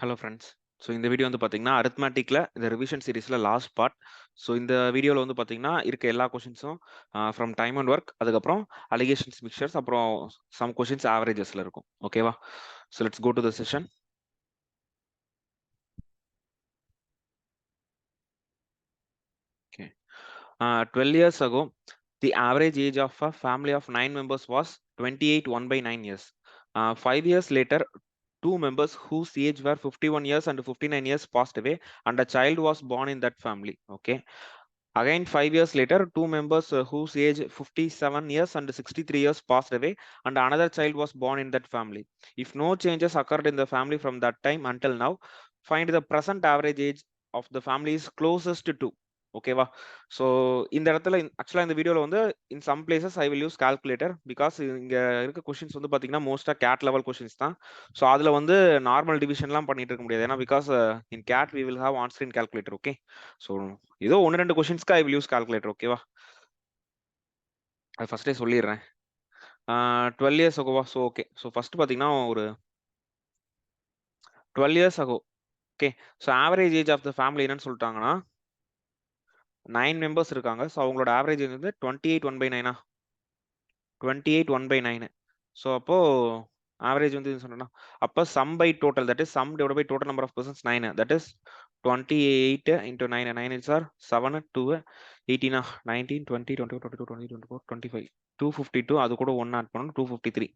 Hello friends. So இந்த video வந்து பார்த்தீங்கன்னா அரித்மேட்டிக்ல இந்த ரிவிஷன் சீரிஸ்ல லாஸ்ட் பார்ட். ஸோ இந்த வீடியோவில் வந்து பார்த்தீங்கன்னா இருக்க எல்லா கொஷின்ஸும் ஃப்ரம் டைம் அண்ட் ஒர்க், அதுக்கப்புறம் அலிகேஷன்ஸ் மிக்சர்ஸ், அப்புறம் சம் கொஷின்ஸ் ஆவரேஜஸ்ல இருக்கும். ஓகேவா? So let's go to the session. Okay. 12 years ago, the average age of a family of 9 members was 28 1/9 years. 5 years later, two members whose age were 51 years and 59 years passed away, and a child was born in that family. Okay. Again, 5 years later, two members whose age 57 years and 63 years passed away, and another child was born in that family. If no changes occurred in the family from that time until now, find the present average age of the family is closest to. ஓகேவா? So இந்த இடத்துல ஆக்சுவலாக இந்த வீடியோவில் வந்து in some places I will use calculator, because இங்கே இருக்க questions வந்து பார்த்தீங்கன்னா மோஸ்ட்டாக கேட் லெவல் கொஷின்ஸ் தான். ஸோ அதில் வந்து நார்மல் டிவிஷன்லாம் பண்ணிட்டு இருக்க முடியாது, ஏன்னா because in CAT we will have on screen calculator. Okay. So ஏதோ ஒன்று ரெண்டு கொஷின்ஸ்க்கு ஐ வில் யூஸ் கால்குலேட்டர். ஓகேவா? அது ஃபர்ஸ்டே சொல்லிடுறேன். 12 years agoவா? So okay. ஸோ ஃபர்ஸ்ட் பார்த்தீங்கன்னா ஒரு 12 years ago. Okay. So average age of the family என்னன்னு சொல்லிட்டாங்கன்னா 9 மெம்பர்ஸ் இருக்காங்க. ஸோ அவங்களோட ஆவரேஜ் வந்து 28 1/9. 28 1/9. ஸோ அப்போ ஆவரேஜ் வந்து சொன்னா அப்போ sum by total, that is sum divide by total number of persons 9, that is 28 into 9. 9 is 7, 2 18, 19 20 21 22 23 24 25 252. அது கூட 1 ஆட் பண்ணணும், 253.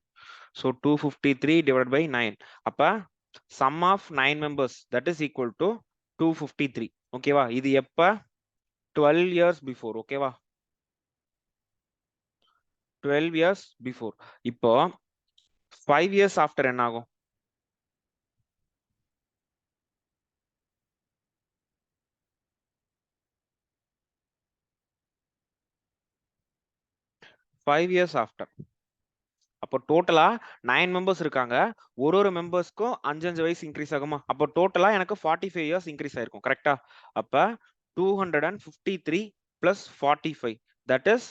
So 253 divided by 9. அப்ப sum of 9 members that is equal to 253. ஓகேவா? இது எப்ப? 12 years before. ஓகேவா? 12 years before. இப்போ 5 years after என்ன ஆகும்? 5 years after. அப்போ டோட்டலா 9 மெம்பர்ஸ் இருக்காங்க. ஒரு மெம்பர்ஸ்க்கும் 5 வயசு இன்க்ரீஸ் ஆகுமா? அப்போ டோட்டலா எனக்கு 45 இயர்ஸ் இன்க்ரீஸ் ஆயிருக்கும். கரெக்டா? அப்ப 253 பிளஸ் 45, தட் இஸ்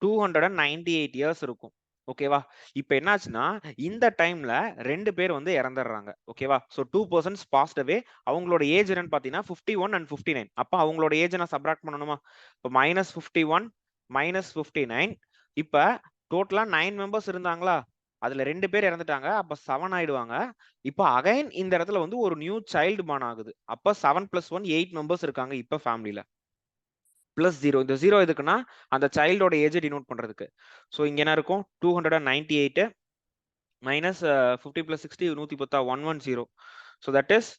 298 இயர்ஸ் இருக்கும். ஓகேவா? இப்ப என்னாச்சுன்னா இந்த டைம்ல 2 பேர் வந்து இறந்துடுறாங்க. ஓகேவா? So 2 persons passed away. அவங்களோட ஏஜ் என்னன்னு பாத்தீங்கன்னா 51 and 59. அப்ப அவங்களோட ஏஜ் நான் சப்ராக்ட் பண்ணணுமா? இப்போ -51 -59. இப்ப டோட்டலா 9 மெம்பர்ஸ் இருந்தாங்களா? அதுல 2 பேர் இறந்துட்டாங்க. அப்ப 7 ஆயிடுவாங்க. இப்ப அகைன் இந்த இடத்துல வந்து ஒரு நியூ சைல்டு பார்ன் ஆகுது. அப்ப 7 + 1 8 மெம்பர்ஸ் இருக்காங்க இப்ப ஃபேமிலில. பிளஸ் 0. இந்த 0 எதுக்குன்னா அந்த சைல்டோட ஏஜ் டினோட் பண்றதுக்கு. ஸோ இங்க என்ன இருக்கும்? 298 minus 50 plus 60 110 110. So that is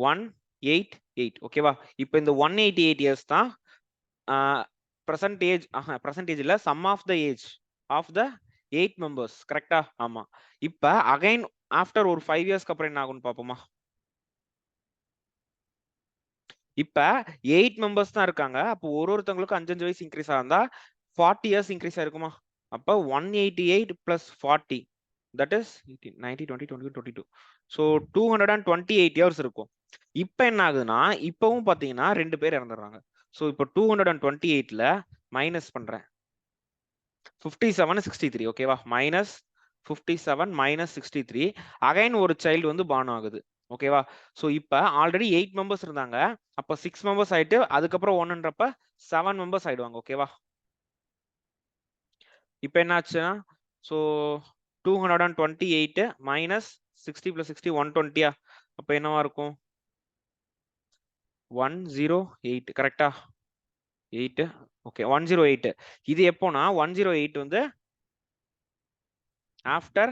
188. ஓகேவா? இப்போ இந்த 188 இயர்ஸ் தான் பிரசன்டேஜ் இல்ல, sum of the age of the 8 members. கரெக்டா? ஆமா. இப்ப அகைன் ஆஃப்டர் ஒரு 5 இயர்ஸ்க்கு அப்புறம் என்ன ஆகும்னு பாப்போமா? இப்ப 8 மெம்பர்ஸ் தான் இருக்காங்க. அப்போ ஒருத்தவங்களுக்கு 5 வயசு இன்க்ரீஸ் ஆகுதா 40 இயர்ஸ் இன்க்ரீஸ் ஆயிருக்குமா? அப்ப 188 plus 40, that is 18 90 20 21 22. So 228 years இருக்கும். இப்ப என்ன ஆகுதுன்னா இப்பவும் பாத்தீங்கன்னா 2 பேர் இறந்துடுறாங்க. ஸோ இப்போ 228ல மைனஸ் பண்றேன். 57 63. ஓகேவா? -57 -63. அகைன் ஒரு சைல்டு வந்து பார்ன் ஆகுது. ஓகேவா? ஸோ இப்ப ஆல்ரெடி 8 மெம்பர்ஸ் இருந்தாங்க. அப்ப 6 மெம்பர்ஸ் ஆயிட்டு அதுக்கப்புறம் 1ன்றப்ப 7 மெம்பர்ஸ் ஆயிடுவாங்க. ஓகேவா? இப்ப என்ன ஆச்சுன்னா ஸோ 228 -60 + 60 120. அப்ப என்னவா இருக்கும்? 108. கரெக்டா? 8. ஓகே. 108. இது எப்போனா 108 வந்து ஆஃப்டர்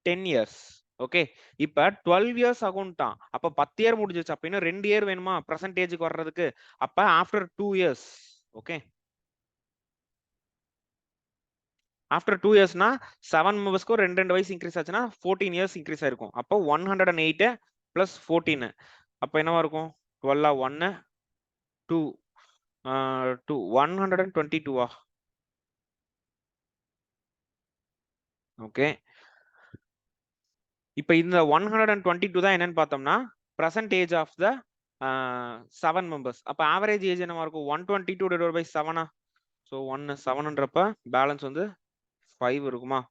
10 இயர்ஸ். ஓகே. இப்ப 12 இயர்ஸ் ஆகும்ட்டான். அப்ப 10 இயர் முடிஞ்சிச்சு. அப்ப இன்னும் 2 இயர் வேணுமா பிரசன்டேஜுக்கு வர்றதுக்கு? அப்ப ஆஃப்டர் 2 இயர்ஸ். ஓகே. ஆஃப்டர் 2 இயர்ஸ்னா 7 மெம்பர்ஸ்க்கு 2 வயசு இன்க்ரீஸ் ஆச்சுன்னா 14 இயர்ஸ் இன்க்ரீஸ் ஆயிருக்கும். அப்போ 108 + 14. அப்ப என்னவா இருக்கும்? 12 1 2 2 122. ஓகே. இப்ப இந்த 122 தான் என்னன்னு பார்த்தோம்னா present age of the 7 members. அப்ப ஆவரேஜ் ஏஜ் என்னவா இருக்கும்? 122 divided by 7. ஸோ 1 7ன்றப்ப பேலன்ஸ் வந்து 5 இருக்குமா?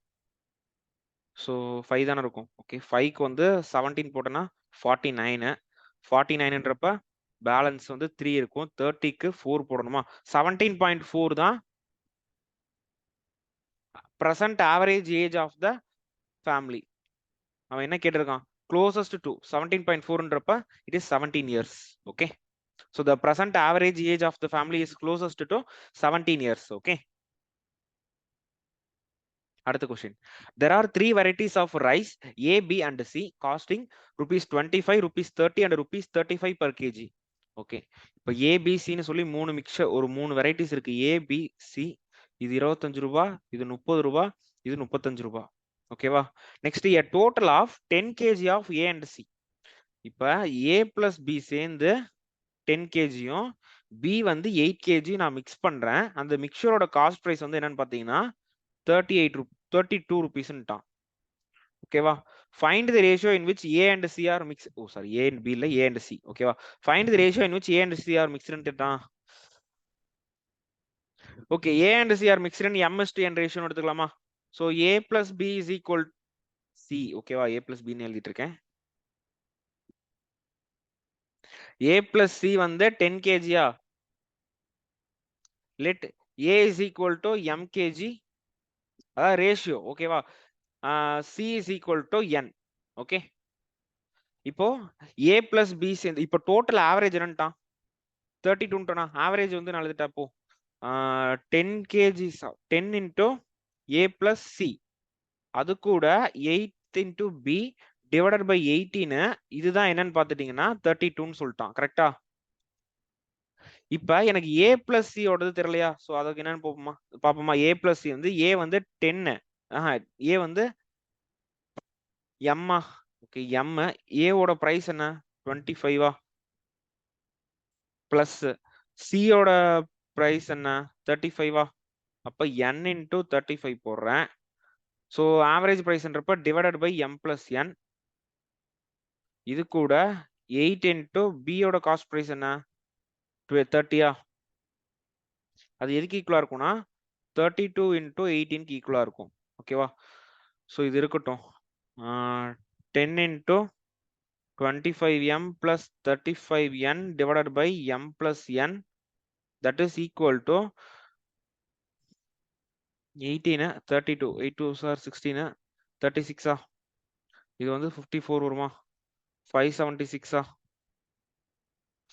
ஸோ 5 தானே இருக்கும். ஓகே. 5க்கு வந்து 17 போட்டேன்னா 49 49ன்றப்ப பேலன்ஸ் வந்து 3 இருக்கும். 30க்கு 4 போடணுமா? 17.4 தான் present average age of the family. அவன் என்ன கேட்டிருக்கான்? closest to 17.4ன்றப்ப it is 17 years. Okay, so the present average age of the family is closest to 17 years. Okay, அடுத்த question. There are 3 varieties of rice A, B and C costing rupees 25, rupees 30 and rupees 35 per kg. Okay, இப்போ A, B, C ன்னு சொல்லி 3 mixer, ஒரு 3 varieties இருக்கு. A, B, C. இது 25 ரூபாய், இது 30 ரூபாய், இது 35 ரூபாய். ஓகேவா? Next a total of 10 kg of A and C. இப்ப A plus B சேர்ந்து 10 kgயும் B வந்து 8 kg நான் மிக்ஸ் பண்றேன். அந்த மிக்சரோட காஸ்ட் பிரைஸ் வந்து என்னன்னு பாத்தீங்கன்னா 32 rupeesன்ட்டான். ஓகேவா? find the ratio in which A and C are mixed. Oh sorry, A and B இல்ல, A and C. ஓகேவா? find the ratio in which A and C are mixed ன்ட்டான். Okay, A and C are mixed in M/N ratio எடுத்துக்கலாமா? so A plus B is equal C. ஓகேவா? A plus B ன்னு எழுதிட்டு இருக்கேன். A plus C வந்து 10 kg. let A is equal to M kg, அதாவது ratio. ஓகேவா? C is equal to N. Okay, இப்போ A plus B சேர்ந்து இப்போ டோட்டல் ஆவரேஜ் என்னன்ட்டான்? 32ன்ட்டா. ஆவரேஜ் வந்து நான் எழுதிட்டா போ. 10 kg 10 into A plus C, அது கூட 8 into B divided by 18. இதுதான் என்னன்னு பாத்துட்டீங்கன்னா 32ன்னு சொல்லிட்டான். கரெக்டா? இப்ப எனக்கு A plus C ஓடது தெரியலையா? சோ அதுக்கு என்னன்னு பாப்போமா? A plus C வந்து A வந்து 10. A வந்து M. Okay, M. A ஓட பிரைஸ் என்ன? 25 பிளஸ் C ஓட பிரைஸ் என்ன? 35. அப்ப N into 35 போடுறேன். சோ ஆவரேஜ் பிரைஸ்ன்றப்ப divided by M plus N. இது கூட 8 into B ஓட காஸ்ட் பிரைஸ் என்ன? 30. அது எதுக்கு ஈக்குவலா இருக்கும்னா 32 into 18க்கு ஈக்குவலா இருக்கும். ஓகேவா? சோ இது இருக்கட்டும். 10 into 25M plus 35N divided by M plus N, that is equal to 18, 32, 8 2s are 16, 36. இது வந்து 54 வருமா? 576.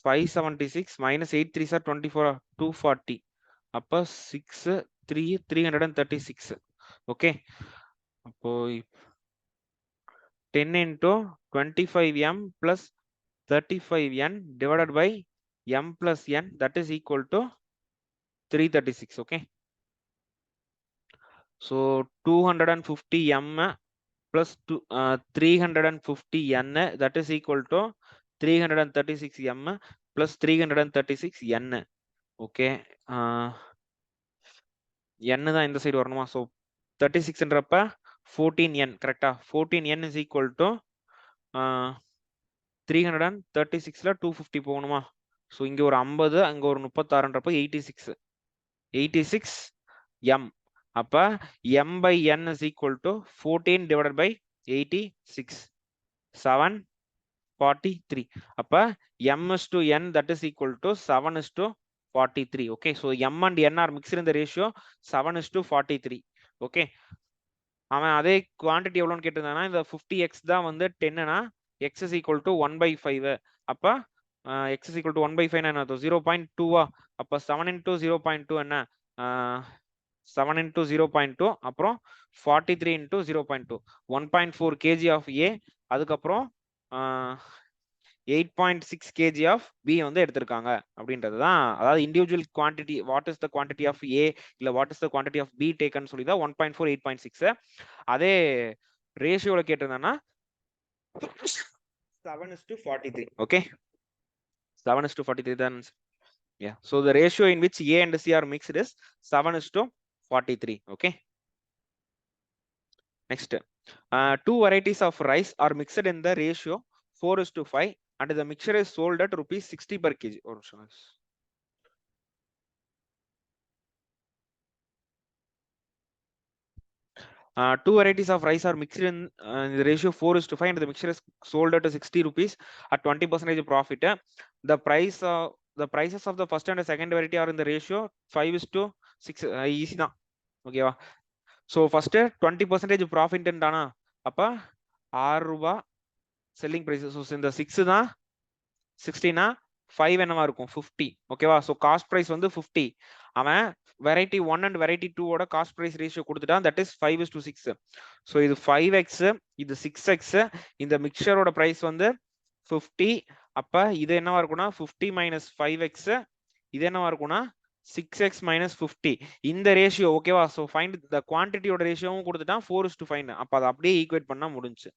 576 minus 8 3s are 24, 240. அப்ப 6 3 336. ஓகே, அப்போ 10 into 25M plus 35N divided by M plus N, that is equal to 336. Okay, so 250M plus 350N, that is equal to 336M plus 336N. okay, N தான் இந்த side வரணுமா? so 36ன்றப்ப 14N. கரெக்டா? 14N is equal to 336ல 250 போகணுமா? So இங்க ஒரு 50, அங்க ஒரு 36ன்றப்ப 86 M. அப்ப M by N is equal to 14 divided by 86, 743. அப்ப M is to N, that is equal to 7 is to 43. okay, so M and N are mixed in the ratio 7 is to 43. okay, அவன் அதே quantity எவ்வளோன்னு கேட்டிருந்தானா இந்த 50x தான் வந்து 10னா x is equal to 1/5. அப்ப x is equal to 1/5 என்ன? 0.2. அப்ப 7 into 0.2 என்ன? 7 into 0.2 அப்புறம் 43 into 0.2, 1.4 kg of A. அதுக்கப்புறம் 8.6 kg of B வந்து எடுத்திருக்காங்க அப்படின்றது தான். அதாவது individual quantity, what is the quantity of A இல்ல what is the quantity of B taken சொல்லி தான் 1.4 8.6. அதே ரேஷியோல கேட்டிருந்தானா 7 is to 43. okay, 7 is to 43 then. yeah, so the ratio in which A and C are mixed is 7 is to 43. okay, next, 2 varieties of rice are mixed in the ratio 4 is to 5 and the mixture is sold at rupees 60 per kg. or Two varieties of rice are mixed in the ratio 4:5 and the mixture is sold at 60 rupees at 20% profit. The prices of the first and the second variety are in the ratio 5:6. Easy தான் ஓகேவா. So first 20% profit தானா, அப்ப 6 ரூபாய் selling price. So இந்த 6 தான் 60னா 5 என்னவா இருக்கும் 50 ஓகேவா. ஸோ காஸ்ட் பிரைஸ் வந்து 50. அவன் வெரைட்டி 1 அண்ட் வெரைட்டி 2 ஓட காஸ்ட் பிரைஸ் ரேஷியோ கொடுத்துட்டான், தட் இஸ் 5:6. ஸோ இது 5x, இது 6x, இந்த மிக்சரோட பிரைஸ் வந்து 50. அப்ப இது என்னவா இருக்கும்னா 50 மைனஸ் 5x, இது என்னவா இருக்கும்னா 6x மைனஸ் 50. இந்த ரேஷியோ ஓகேவா. ஸோ ஃபைண்ட் த குவான்டிட்டியோட ரேஷியோவும் கொடுத்துட்டான் 4:5. அப்ப அதை அப்படியே ஈக்குவேட் பண்ணா முடிஞ்சு.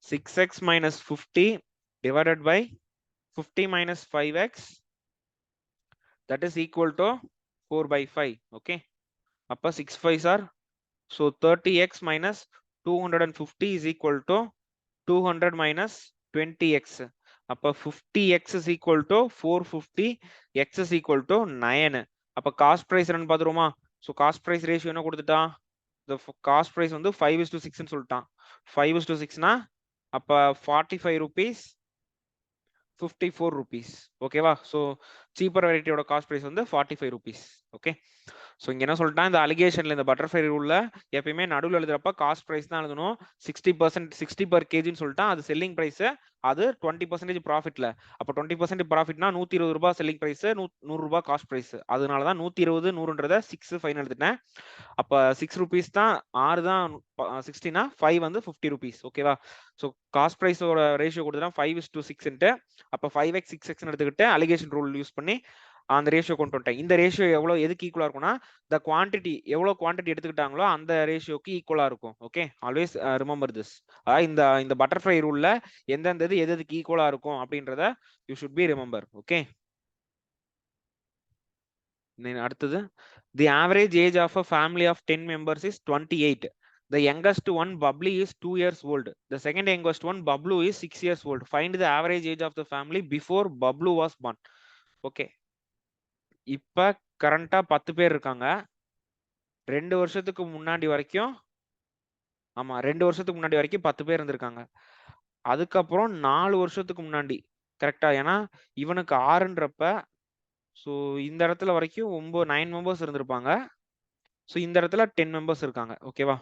6x minus 50 divided by 50 minus 5x, that is equal to 4/5. Okay, appa 6 5s are, so 30x minus 250 is equal to 200 minus 20x. appa 50x is equal to 450, x is equal to 9. appa cost price run பாத்துருமா. so cost price ratio என்ன கொடுத்துட்டான், the cost price வந்து 5:6 ன்னு சொல்லிட்டான். 5:6 னா அப்ப 45 rupees 54 rupees ஓகேவா. So cheaper வெரைட்டியோட cost price வந்து 45 rupees. Okay, so இங்க என்ன சொல்லிட்டான், இந்த அலிகேஷன்ல இந்த பட்டர்ஃப்ளை ரூல்ல எப்பயுமே நடுவில் எழுதுறப்ப காஸ்ட் பிரைஸ் தான் எழுதணும். 60% per kgன்னு சொல்லிட்டான். அது செல்லிங் பிரைஸ், அது 20% ப்ராஃபிட்ல. அப்போ 20% ப்ராஃபிட்னா 120 ரூபாய் செல்லிங் பிரைஸ், 100 ரூபாய் காஸ்ட் பிரைஸ். அதனாலதான் 120 100ன்றத 6 5 எழுதிட்டேன். அப்ப 6 rupees தான், 6 தான் 60னா 5 வந்து 50 rupees ஓகேவா. ஸோ காஸ்ட் பிரைஸோட ரேஷியோ கொடுத்தா 5:6. அப்ப 5x 6x எடுத்துக்கிட்டு அலிகேஷன் ரூல் யூஸ் பண்ணி அந்த ரேஷியோ கொண்டு வந்துட்டேன். இந்த ரேஷியோ எவ்வளவு எதுக்கு ஈக்குவலா இருக்கும்னா, த குவான்டிட்டி எவ்வளவு குவான்டிட்டி எடுத்துக்கிட்டாங்களோ அந்த ரேஷியோக்கு ஈக்குவலா இருக்கும். Okay, always remember this. இந்த இந்த பட்டர்ஃப்ளை ரூல்ல எந்தெந்த இது எதுக்கு ஈக்குவலா இருக்கும் அப்படின்றத you should be remember. Okay, அடுத்தது, the average age of a family of 10 members is 28. The youngest one, Bubbly, is 2 years old. The second youngest one, Bablu, is 6 years old. Find the average age of the family before Bablu was born. Okay, இப்ப கரண்டா 10 பேர் இருக்காங்க. 2 வருஷத்துக்கு முன்னாடி வரைக்கும், ஆமா 2 வருஷத்துக்கு முன்னாடி வரைக்கும் 10 பேர் இருந்திருக்காங்க. அதுக்கப்புறம் 4 வருஷத்துக்கு முன்னாடி கரெக்டா, ஏன்னா இவனுக்கு 6ன்றப்ப, ஸோ இந்த இடத்துல வரைக்கும் 9 members இருந்திருப்பாங்க. ஸோ இந்த இடத்துல 10 members இருக்காங்க. ஓகேவா,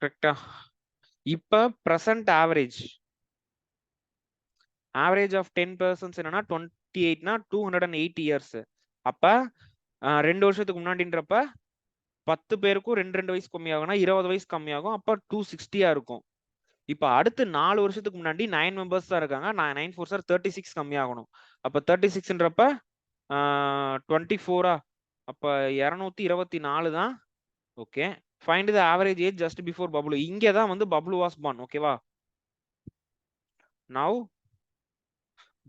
கரெக்டா. இப்ப பிரசன்ட் ஆவரேஜ் ஆஃப் 10 persons என்னன்னா 28னா 280 years. அப்ப 2 வருஷத்துக்கு முன்னாடின்றப்ப 10 பேருக்கும் 2 வயசு கம்மியாகும்னா 20 வயசு கம்மியாகும். அப்ப 260 இருக்கும். இப்ப அடுத்து 4 வருஷத்துக்கு முன்னாடி 9 members தான் இருக்காங்க. 9 4s are 36 கம்மியாகணும். அப்ப 36ன்றப்ப 24. அப்ப 224 தான். ஓகே, ஃபைண்ட் தி average age just before Bablu. இங்க தான் வந்து பப்ளு வாஸ் பார்ன். ஓகேவா, நவ்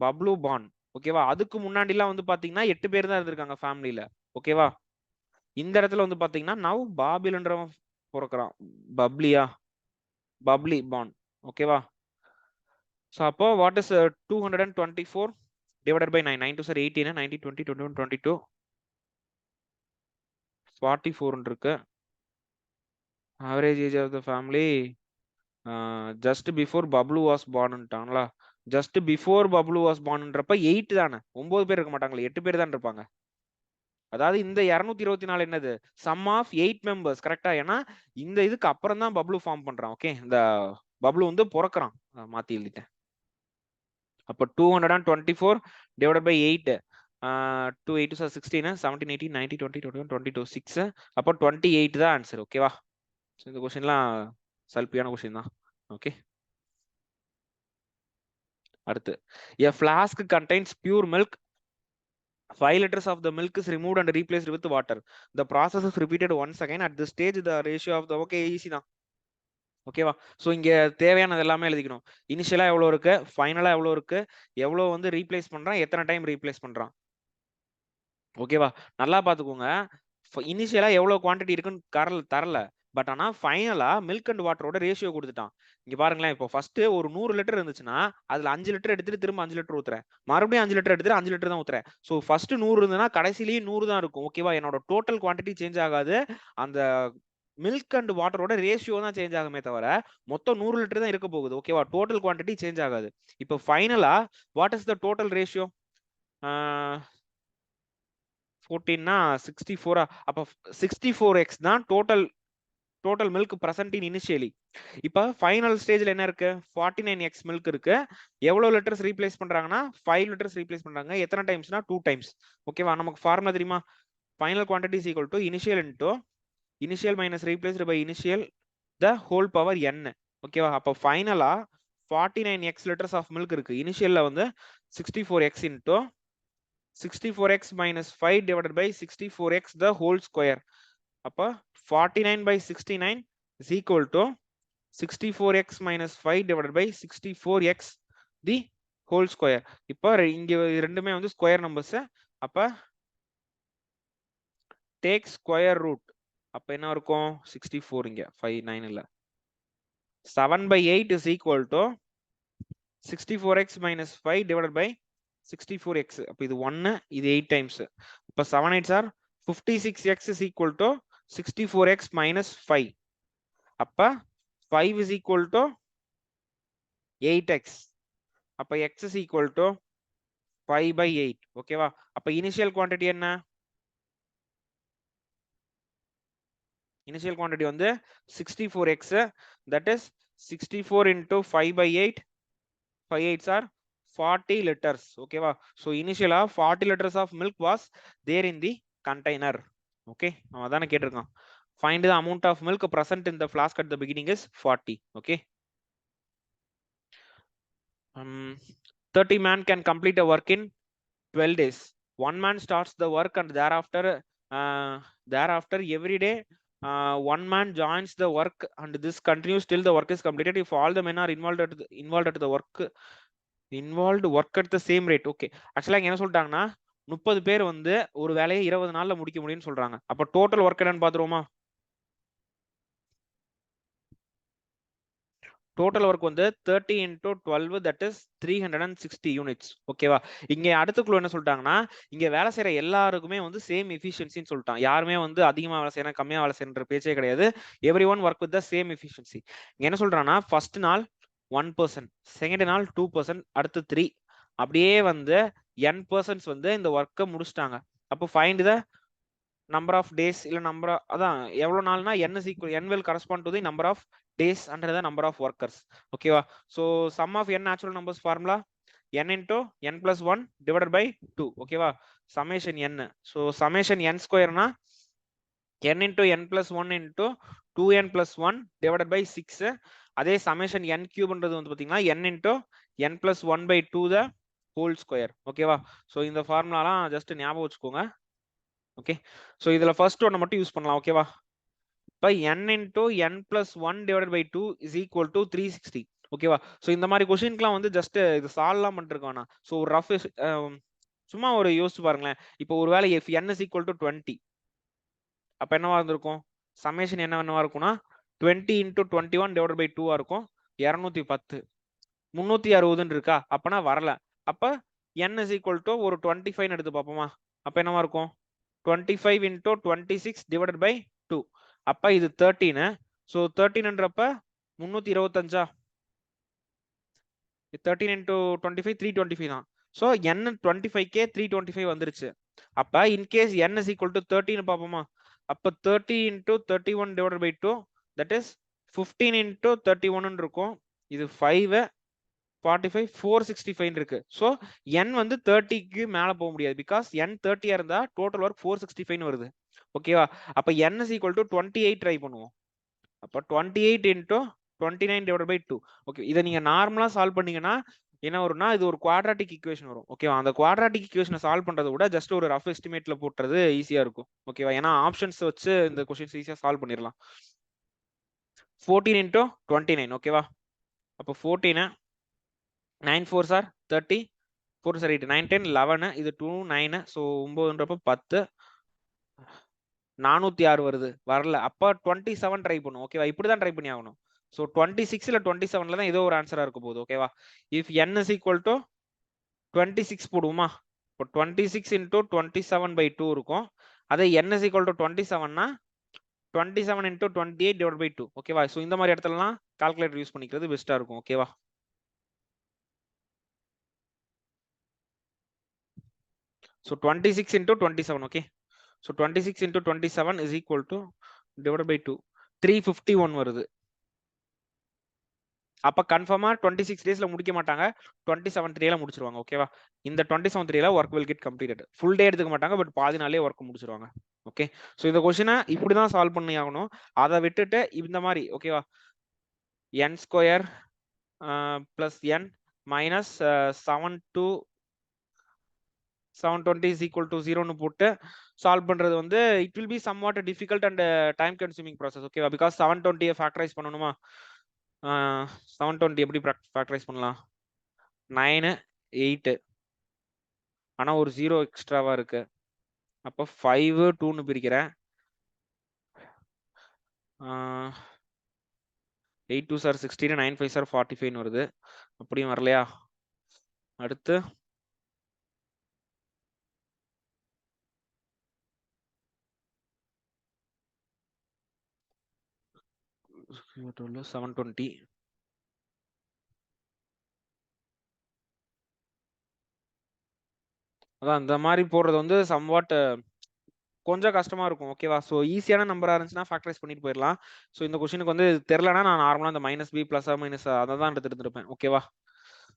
பப்ளு பார்ன். ஓகேவா, அதுக்கு முன்னாடி எல்லாம் வந்து பாத்தீங்கன்னா 8 பேர் தான் இருந்திருக்காங்க ஃபேமிலியில. ஓகேவா, இந்த இடத்துல வந்து பாத்தீங்கன்னா நவ் பாபில்ன்றவன் பிறக்கிறான். Bubbly born. ஓகேவா, ஸோ அப்போ what is 224 divided by 9. 9 2s are 18, 19 20 21 22 44 இருக்கு. Average age of the family just before Bablu was பார்ன்ட்டாங்களா. ஜஸ்ட் பிஃபோர் பப்ளு வாஸ் பார்ன்றப்ப 8 தானே, 9 பேர் இருக்க மாட்டாங்களே, 8 பேர் தான் இருப்பாங்க. அதாவது இந்த 224 என்னது, சம் ஆஃப் 8 members கரெக்டா. ஏன்னா இந்த இதுக்கு அப்புறம் தான் பப்ளு ஃபார்ம் பண்றான். ஓகே, இந்த பப்ளு வந்து பிறக்கிறான், மாத்தி எழுதிட்டேன். அப்ப 224 divided by 8, 2 8 is 16, 17 18 19 20 21 22 6. அப்போ 28 தான் ஆன்சர். ஓகேவா, இந்த கொஸ்டின்லாம் சல்பியான கொஸ்டின் தான். ஓகே, அடுத்து, a flask contains pure milk. 5 liters of the milk is removed and replaced with water. The process is repeated once again. At this stage the ratio of the, okay, easy தான். ஓகேவா, so இங்க தேவையானது எல்லாமே எழுதிக்கணும். இனிஷியலா எவ்வளவு இருக்கு, ஃபைனலா எவ்வளவு இருக்கு, எவ்வளவு வந்து ரீப்ளேஸ் பண்றான், எத்தனை டைம் ரீப்ளேஸ் பண்றான். ஓகேவா, நல்லா பாத்துக்கோங்க. இனிஷியலா எவ்வளவு குவான்டிட்டி இருக்குன்னு தரல. பட் ஆனா ஃபைனலா மில்க் அண்ட் வாட்டரோட ரேஷியோ கொடுத்துட்டான். இங்க பாருங்களேன், இப்போ ஃபர்ஸ்ட் ஒரு 100 லிட்டர் இருந்துச்சுன்னா அதுல 5 லிட்டர் எடுத்துட்டு திரும்ப 5 லிட்டர் ஊத்துறேன், மறுபடியும் 5 லிட்டர் எடுத்துட்டு 5 லிட்டர் தான் ஊத்துறேன். ஸோ ஃபர்ஸ்ட் 100 இருந்ததுன்னா கடைசிலேயே 100 தான் இருக்கும். ஓகேவா, என்னோட டோட்டல் குவான்டிட்டி சேஞ்ச் ஆகாது, அந்த மில்க் அண்ட் வாட்டரோட ரேஷியோ தான் சேஞ்ச் ஆகுமே தவிர மொத்தம் 100 லிட்டர் தான் இருக்க போகுது. ஓகேவா, டோட்டல் குவான்டிட்டி சேஞ்ச் ஆகாது. இப்போ ஃபைனலா what is the total ratio? 14னா 64. அப்போ 64x தான் total milk present in initially. இப்போ ஃபைனல் ஸ்டேஜ்ல என்ன இருக்கு? 49x மில்க் இருக்கு. எவ்வளவு லிட்டர்ஸ் ரீப்ளேஸ் பண்றாங்கன்னா 5 லிட்டர்ஸ் ரீப்ளேஸ் பண்றாங்க. எத்தனை டைம்ஸ்னா 2 டைம்ஸ். ஓகேவா, நமக்கு ஃபார்முலா தெரியுமா? Final quantity is equal to initial into initial minus replaced by initial the whole power n. ஓகேவா, அப்போ ஃபைனலா 49x லிட்டர்ஸ் ஆஃப் மில்க் இருக்கு. இனிஷியல்ல வந்து 64x into 64x minus 5 divided by 64x the whole square. அப்ப 49 by 69 is equal to 64x minus 5 divided by 64x the whole square. இப்ப இங்க ரெண்டுமே வந்து ஸ்கொயர் நம்பர்ஸ். அப்ப take square root. அப்ப என்ன இருக்கும்? 64, இங்க 59 இல்ல. 7 by 8 is equal to 64x minus 5 divided by 64x. அப்ப இது 1, இது 8 times. அப்ப 7 8s are 56x is equal to 64x minus 5. அப்ப 5 is equal to 8x. அப்ப x is equal to 5 by 8. ஓகேவா, அப்ப இனிஷியல் குவான்டிட்டி என்ன? இனிஷியல் குவான்டிட்டி வந்து 64x, that is 64 into 5 by 8. 5 8s are 40 liters. ஓகேவா, so initially 40 liters of milk was there in the container. Okay, அதானே கேட்டிருக்கான். Find the amount of milk present in the flask at the beginning is 40. Okay, 30 man can complete a work in 12 days. One man starts the work and thereafter every day one man joins the work and this continues till the work is completed if all the men are involved at the work at the same rate. Okay, ஆக்சுவலா என்ன சொல்லிட்டாங்கன்னா 30 பேர் வந்து ஒரு வேலையை 20 நாள்ல முடிக்க முடியும்னு சொல்றாங்க. அப்ப டோட்டல் ஒர்க் என்னன்னு பாத்துருவோமா? டோட்டல் ஒர்க் வந்து 30 into 12, that is 360 units. ஓகேவா, இங்க அடுத்துக்குள்ள என்ன சொல்லிட்டாங்கன்னா இங்க வேலை செய்யற எல்லாருக்குமே வந்து சேம் எஃபிஷியன்சின்னு சொல்லிட்டான். யாருமே வந்து அதிகமா வேலை செய்யணும் கம்மியா வேலை செய்யற பேச்சே கிடையாது. Every one work with the same efficiency. இங்க என்ன சொல்றான்னா ஃபர்ஸ்ட் நாள் 1%, செகண்ட் நாள் 2%, அடுத்து 3, அப்படியே வந்து n% வந்து இந்த ஒர்க்கை முடிச்சிட்டாங்க. அப்போ find the number of days இல்ல நம்பர், அதான் எவ்வளவு நாள்னா n is equal, n will correspond to the number of days under the number of workers. ஓகேவா, so sum of n natural numbers formula n into n plus 1 divided by 2. ஓகேவா, summation n. so summation n square னா n into n plus 1 into 2n plus 1 divided by 6. அதே summation n cube ன்றது வந்து பாத்தீங்கன்னா n into n plus 1 by 2 the whole square. ஓகேவா, so இந்த ஃபார்முலாலாம் just ஞாபகம் வச்சுக்கோங்க. ஓகே, சோ இதுல ஃபர்ஸ்ட் ஒன்ன மட்டும் யூஸ் பண்ணலாம். ஓகேவா, இப்போ n into n plus 1 divided by 2 is equal to 360. ஓகேவா, சோ இந்த மாதிரி கொஸ்டின்க்குலாம் வந்து ஜஸ்ட் இது சால்வ்லாம் பண்ணிட்டு வேணாம். சோ ஒரு ரஃப் சும்மா ஒரு யோசிச்சு பாருங்களேன். இப்போ ஒருவேளை if n is equal to 20, அப்ப என்னவா இருந்திருக்கும்? சம்மேஷன் என்னவா இருக்கும்னா 20 into 21 divided by 2 இருக்கும். 210 360 இருக்கா? அப்பனா வரல. அப்ப n is equal to ஒரு 25 எடுத்து பார்ப்போமா? அப்ப என்னவா இருக்கும்? 25 into 26 divided by 2. அப்ப இது 13. so 13ன்றப்ப 325. 13 into 25 325 தான். so n 25k 325 வந்துருச்சு. அப்ப in case n is equal to 13 பாப்போமா? அப்ப 30 into 31 divided by 2, that is 15 into 31 இருக்கும். இது 5 45 465 இருக்கு. சோ n வந்து 30க்கு மேல போக முடியாது பிகாஸ் n 30 இருந்தா டோட்டல் ஒர்க் 465 வருது. ஓகேவா, அப்ப n is equal to 28 try பண்ணுவோம். அப்ப 28 into 29 divided by 2. ஓகே, இதை நீங்க நார்மலா சால்வ் பண்ணீங்கன்னா என்ன வரும்னா இது ஒரு குவாட்ராட்டிக் ஈக்குவேஷன் வரும். ஓகேவா, அந்த குவாட்ராட்டிக் ஈக்குவேஷனை சால்வ் பண்றதை விட ஜஸ்ட் ஒரு ரஃப் எஸ்டிமேட்ல போட்டுறது ஈஸியா இருக்கும். ஓகேவா, ஏன்னா ஆப்ஷன்ஸ் வச்சு இந்த கொஸ்டின்ஸ் ஈஸியா சால்வ் பண்ணிடலாம். 14 into 29. ஓகேவா, அப்போ 14 9 4s are 30, 4 is 8, 9 10 11, இது 2 9, so 9ன்றப்ப 10, 406 வருது, வரல. அப்ப 27 ட்ரை பண்ணும். ஓகேவா? இப்படிதான் ட்ரை பண்ணி ஆகணும். ஸோ 26 இல்ல 27ல தான் ஏதோ ஒரு ஆன்சரா இருக்க போகுது. ஓகேவா? If n is equal to 26 போடுவோமா? இப்போ 26 into 27/2 இருக்கும். அதே n is equal to 27னா 27 into 28 divided by 2. ஓகேவா? ஸோ இந்த மாதிரி இடத்துலலாம் கால்குலேட்டர் யூஸ் பண்ணிக்கிறது பெஸ்டா இருக்கும். ஓகேவா? So 26 into 27. Okay. So 26 into 27 is equal to divided by 2. 351 வருது. அப்ப கன்ஃபார்மா 26 டேஸ்ல முடிக்க மாட்டாங்க, 27th டேல முடிச்சிருவாங்க. ஓகேவா? இந்த 27th டேல work will get completed. Full day எடுத்துக்க மாட்டாங்க, பட் பாதி நாளே ஒர்க் முடிச்சிருவாங்க. ஓகே. ஸோ இந்த கொஸ்டினை இப்படிதான் சால்வ் பண்ணி ஆகணும். அதை விட்டுட்டு இந்த மாதிரி ஓகேவா, n square plus n minus 7 to 720 is equal to 0 போட்டு சால்வ் பண்றது வந்து it will be somewhat difficult and time consuming process. ஓகேவா? பிகாஸ் 720 ஃபேக்டரைஸ் பண்ணணுமா? 720 எப்படி ஃபேக்டரைஸ் பண்ணலாம்? 9 8 ஆனா ஒரு 0 எக்ஸ்ட்ராவா இருக்கு. அப்போ 5 2ன்னு பிரிக்கிறேன். 8 2 சார் 16, 9 5 சார் 45 வருது. அப்படியும் வரலையா? அடுத்து total 720. அதான் இந்த மாதிரி போடுறது வந்து சம்வாட் கொஞ்சம் கஷ்டமா இருக்கும். ஓகேவா? ஸோ ஈஸியான நம்பரா இருந்துச்சுன்னா ஃபேக்டரைஸ் பண்ணிட்டு போயிடலாம். ஸோ இந்த கொஸ்டினுக்கு வந்து தெரியலனா நான் நார்மலா இந்த மைனஸ் பி பிளஸ் மைனஸ் அதை தான் எடுத்துட்டு இருப்பேன். ஓகேவா?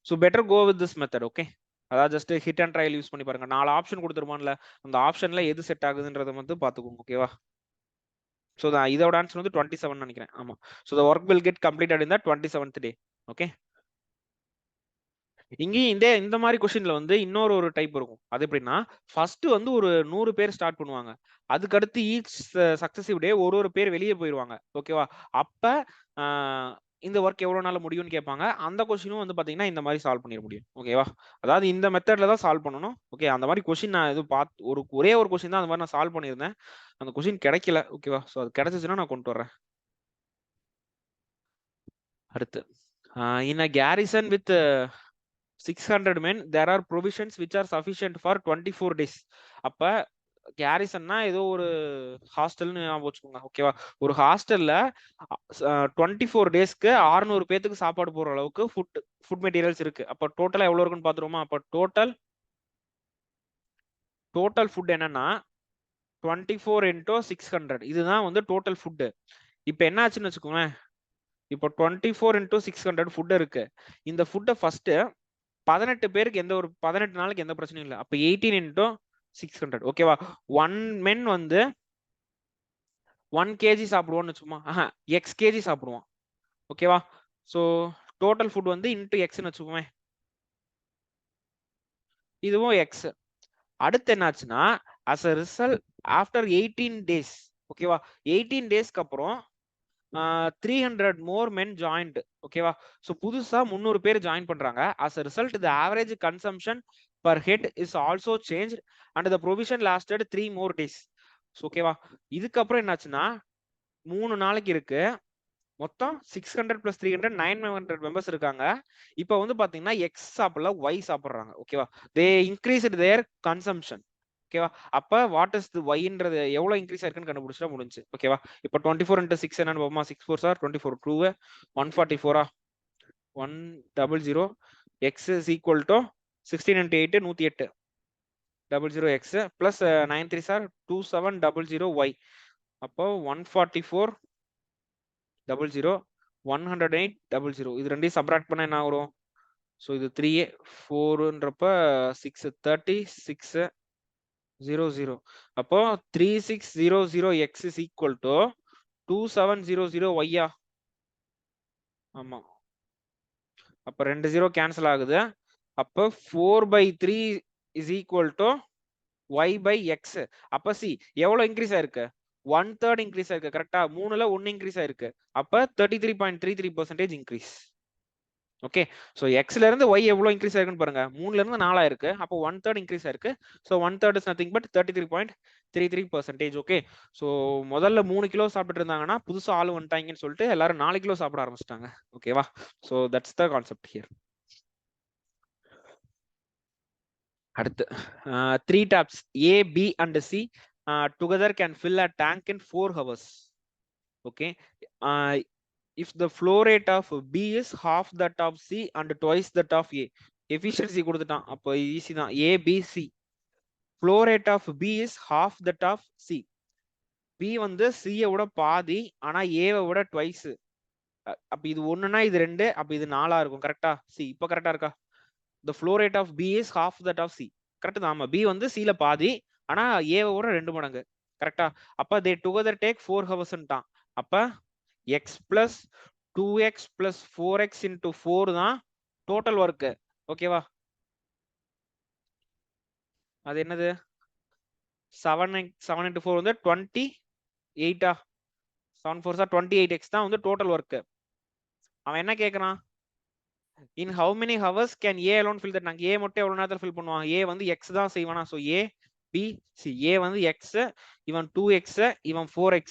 So better go with this method. Okay. அதாவது just hit and trial use பண்ணி பாருங்க. 4 ஆப்ஷன் கொடுத்துருமான்ல, அந்த ஆப்ஷன்ல எது செட் ஆகுதுன்றத வந்து பாத்துக்கோங்க. ஓகேவா? ஸோ இதோட ஆன்சர் வந்து 27 நினைக்கிறேன். ஆமா. So the work will get completed in the 27th day. Okay. இங்கேயும் இந்த மாதிரி கொஸ்டின்ல வந்து இன்னொரு டைப் இருக்கும். அது எப்படின்னா, ஃபர்ஸ்ட் வந்து ஒரு 100 பேர் ஸ்டார்ட் பண்ணுவாங்க. அதுக்கடுத்து ஈச் சக்சசிவ் டே ஒரு பேர் வெளியே போயிருவாங்க. ஓகேவா? அப்ப இந்த ஒர்க் எவ்வளவு நாள் முடியும்னு கேட்பாங்க. அந்த கொஸ்டினும் வந்து பாத்தீங்கன்னா இந்த மாதிரி சால்வ் பண்ணிட முடியும். ஓகேவா? அதாவது இந்த மெத்தட்ல தான் சால்வ் பண்ணணும். ஓகே. அந்த மாதிரி கொஸ்டின் நான் இது ஒரே ஒரு கொஸ்டின் தான் அந்த மாதிரி நான் சால்வ் பண்ணியிருந்தேன். அந்த கொஸ்டின் கிடைக்கல. ஓகேவா? ஸோ அது கிடைச்சிச்சுன்னா நான் கொண்டு வரேன். அடுத்து in a garrison with 600 men there are provisions which are sufficient for 24 days. அப்ப கேரிசன்னா ஏதோ ஒரு ஹாஸ்டல்னு ஞாபகம் வச்சுக்கோங்க. ஓகேவா? ஒரு ஹாஸ்டல்ல 24 டேஸ்க்கு 600 பேத்துக்கு சாப்பாடு போடுற அளவுக்கு ஃபுட் மெட்டீரியல்ஸ் இருக்கு. அப்ப டோட்டலா எவ்வளவு இருக்குன்னு பாத்துருவோமா? அப்ப டோட்டல் ஃபுட் என்னன்னா 24 into 600. இதுதான் வந்து டோட்டல் ஃபுட். இப்ப என்ன ஆச்சுன்னு வச்சுக்கோங்க. இப்போ 24 into 600 ஃபுட் இருக்கு. இந்த ஃபுட்டை ஃபர்ஸ்ட் 18 பேருக்கு 18 நாளைக்கு எந்த பிரச்சனையும் இல்லை. அப்ப 18 into 600. ஓகேவா? 1 men வந்து 1 kg சாப்பிடுவோம்னு சும்மா எக்ஸ் கேஜி சாப்பிடுவோம். ஓகேவா? ஸோ டோட்டல் ஃபுட் வந்து இன்டு எக்ஸ்ன்னு வச்சுக்கோமே. இதுவும் எக்ஸ். அடுத்து என்னாச்சுன்னா as a result after 18 days. ஓகேவா? 18 டேஸ்க்கு அப்புறம் 300 more men joined. ஓகேவா? ஸோ புதுசா 300 பேர் ஜாயின் பண்றாங்க. As a result the average consumption per head is also changed and the provision lasted 3 more days. ஓகேவா? இதுக்கப்புறம் என்னாச்சுன்னா 3 நாளைக்கு இருக்கு. மொத்தம் 600 plus 300 900 மெம்பர்ஸ் இருக்காங்க. இப்போ வந்து பாத்தீங்கன்னா எக்ஸ் சாப்பிடல, ஒய் சாப்பிடுறாங்க. ஓகேவா? தே இன்க்ரீஸ்ட் தேர் கன்சம்ஷன். ஓகேவா? அப்ப வாட் இஸ் தி ஒய்ன்றது எவ்வளவு இன்க்ரீஸ் ஆயிருக்குன்னு கண்டுபிடிச்சா முடிஞ்சு. ஓகேவா? இப்போ 24 into 6 என்னன்னு பாப்போமா? 6 4 sir 24 2 144 100 x is equal to 16 into 8 108 00 x plus 9 3 sir 2700 y. அப்போ 144 00 108 00. இது ரெண்டையும் சப்ராக்ட் பண்ண என்ன வரும்? ஸோ இது 3 4ன்றப்ப 6 36 00. அப்போ 3600 x is equal to 2700 y. ஆமா. அப்ப 2 0 கேன்சல் ஆகுது. அப்ப 4/3 is equal to y by x. அப்ப சி எவ்வளவு இன்க்ரீஸ் ஆயிருக்கு? 1/3 இன்க்ரீஸ் ஆயிருக்கு. கரெக்டா? 3ல 1 இன்க்ரீஸ் ஆயிருக்கு. அப்ப 33.33% இன்க்ரீஸ். ஓகே, ஸோ எக்ஸ்ல இருந்து ஒய் எவ்வளோ இன்க்ரீஸ் ஆயிருக்குன்னு பாருங்க. 3ல இருந்து 4 ஆயிருக்கு. அப்போ 1/3 இன்க்ரீஸ் ஆயிருக்கு. So 1/3 is nothing but 33.33%. Okay, so முதல்ல 3 கிலோ சாப்பிட்டு இருந்தாங்கன்னா புதுசா ஆள் வந்துட்டாங்கன்னு சொல்லிட்டு எல்லாரும் 4 கிலோ சாப்பிட ஆரம்பிச்சிட்டாங்க. ஓகேவா? So that's the concept here. அடுத்து 3 taps A, B and C together can fill a tank in 4 hours. Okay, if the flow rate of B is half that of C and twice that of A, efficiency கொடுத்துட்டான். அப்போ easy தான். A, B, C. Flow rate of B is half that of C. B வந்து C விட பாதி, ஆனா A விட twice. அப்ப இது ஒண்ணுனா இது 2, அப்ப இது 4 இருக்கும். கரெக்டா? C இப்போ கரெக்டா இருக்கா? The flow rate of B is half that of C. Correct தான். ஆமா, B வந்து C ல பாதி, ஆனா A விட 2 மடங்கு. கரெக்டா? அப்ப they together take 4 hours ன்ட்டான். அப்ப x plus 2x plus 4x into 4 தான் டோட்டல் ஒர்க். ஓகேவா? அது என்னது? 7 into 4 வந்து 28. 7 4s are 28x தான் வந்து டோட்டல் ஒர்க். அவன் என்ன கேக்குறான்? In how many hours can A alone fill that? நாங்க A மட்டும் எவ்வளவு நேரத்துல ஃபில் பண்ணுவான்? A வந்து x தான் செய்வானா? So A B C. A வந்து x, இவன் 2x, இவன் 4x.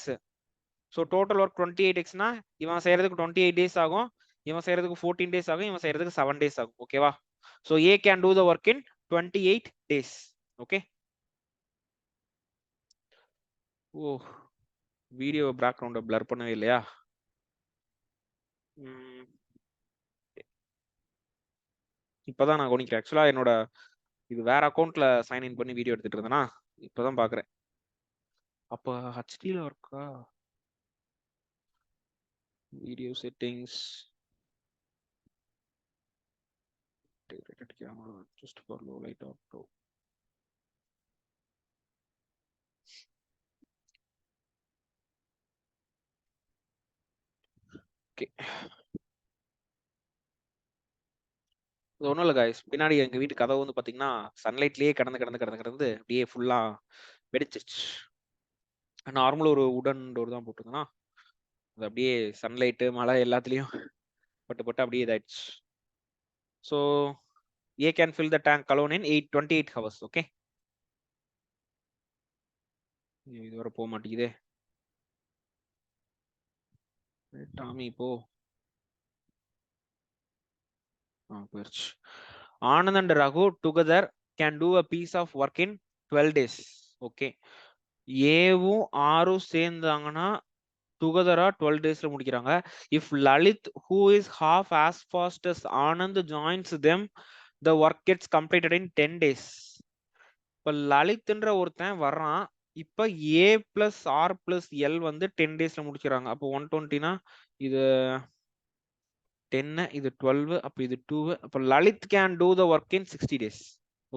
So total work 28x னா இவன் செய்யறதுக்கு 28 days ஆகும், இவன் செய்யறதுக்கு 14 days ஆகும், இவன் செய்யறதுக்கு 7 days ஆகும். ஓகேவா? So A can do the work in 28 days. Okay, ஓ வீடியோ பேக்ரவுண்ட பிளர் பண்ணவே இல்லையா? இப்பதான் நான் கவனிக்கிறேன். ஆக்சுவலா என்னோட இது வேற அக்கௌண்ட்ல சைன் இன் பண்ணி வீடியோ எடுத்துட்டு இருந்தேனா, இப்பதான் பாக்குறேன். அப்ப ஹெச்டில இருக்கா? Video settings, integrated camera just for low light auto. Okay, இது ஒன்றும் இல்லை காய்ஸ். பின்னாடி எங்க வீட்டு கதவு வந்து பாத்தீங்கன்னா சன்லைட்லயே கடந்து அப்படியே ஃபுல்லா வெடிச்சிருச்சு. நார்மல் ஒரு உடன் டோர் தான் போட்டுருந்தேன்னா அது அப்படியே சன்லைட்டு மழை எல்லாத்துலயும் பட்டு அப்படியே இதாயிடுச்சு. So A can fill the tank alone in 28 hours. Okay, இது வரை போக மாட்டேங்குதே. டாமி இப்போ போயிடுச்சு. Anand and Raghu together can do a piece of work in 12 days. Okay, ஏவும் ஆரும் சேர்ந்தாங்கன்னா டுகெதரா 12 daysல முடிக்கிறாங்க. If Lalit, who is half as fast as Anand, joins them, the work gets completed in 10 days. இப்ப லலித்ன்ற ஒருத்தன் வர்றான். இப்ப A plus R plus L வந்து 10 daysல முடிக்கிறாங்க. அப்போ 120னா இது 10, இது 12, அப்ப இது 2. அப்ப Lalit can do the work in 60 days.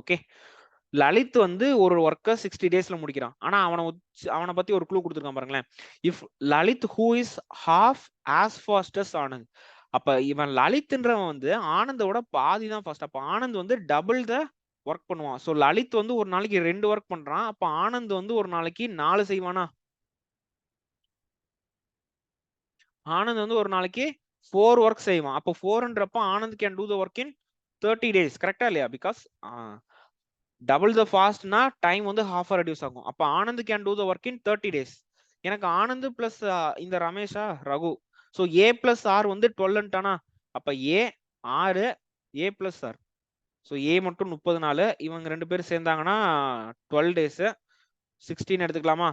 Okay, Lalit வந்து ஒரு ஒர்க்கை 60 daysல முடிக்கிறான். ஆனா அவனை பத்தி ஒரு க்ளூ கொடுத்துருக்கான் பாருங்களேன். If Lalit who is half as fast as Anand, அப்ப இவன் லலித்ன்றவன் வந்து ஆனந்தோட பாதி தான் ஃபாஸ்ட். அப்ப ஆனந்த் வந்து டபுள் த ஒர்க் பண்ணுவான். ஸோ லலித் வந்து ஒரு நாளைக்கு 2 ஒர்க் பண்றான். அப்ப ஆனந்த் வந்து ஒரு நாளைக்கு 4 செய்வானா? ஆனந்த் வந்து ஒரு நாளைக்கு 4 ஒர்க் செய்வான். அப்போ 4ன்றப்ப Anand can do the work in 30 days. கரெக்டா இல்லையா? பிகாஸ் டபுள் த ஃபாஸ்ட்னா டைம் வந்து ஹாஃபா ரெடியூஸ் ஆகும். அப்ப Anand can do the work in 30 days. எனக்கு ஆனந்த் பிளஸ் இந்த ரமேஷா Raghu. So A plus R வந்து 12ன்ட்டானா, அப்ப A 6, A plus R. So A மட்டும் 30 நாள், இவங்க 2 பேரும் சேர்ந்தாங்கன்னா 12 days. 16 எடுத்துக்கலாமா?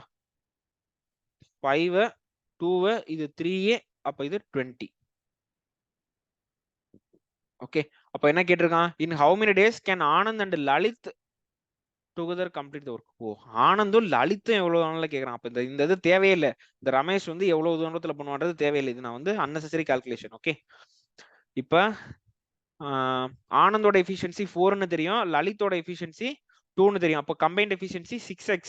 5, 2, இது 3, அப்ப இது 20. ஓகே, அப்ப என்ன கேட்டிருக்கான்? In how many days can Anand and Lalit together complete the work. ஓ, ஆனந்தும் லலித்தும் எவ்வளவு நாள்ல கேக்குறான். அப்ப இந்த இது தேவையில்லை. இந்த ரமேஷ் வந்து எவ்வளவு தூரத்துல பண்ணுவான்றது தேவையில்லை. இது நான் வந்து அன்னெசரி கால்குலேஷன். ஓகே, இப்ப ஆனந்தோட எஃபிஷியன்சி 4ன்னு தெரியும், லலித்தோட எஃபிஷியன்சி 2ன்னு தெரியும். அப்ப கம்பைன்ட் எஃபிஷியன்சி 6x.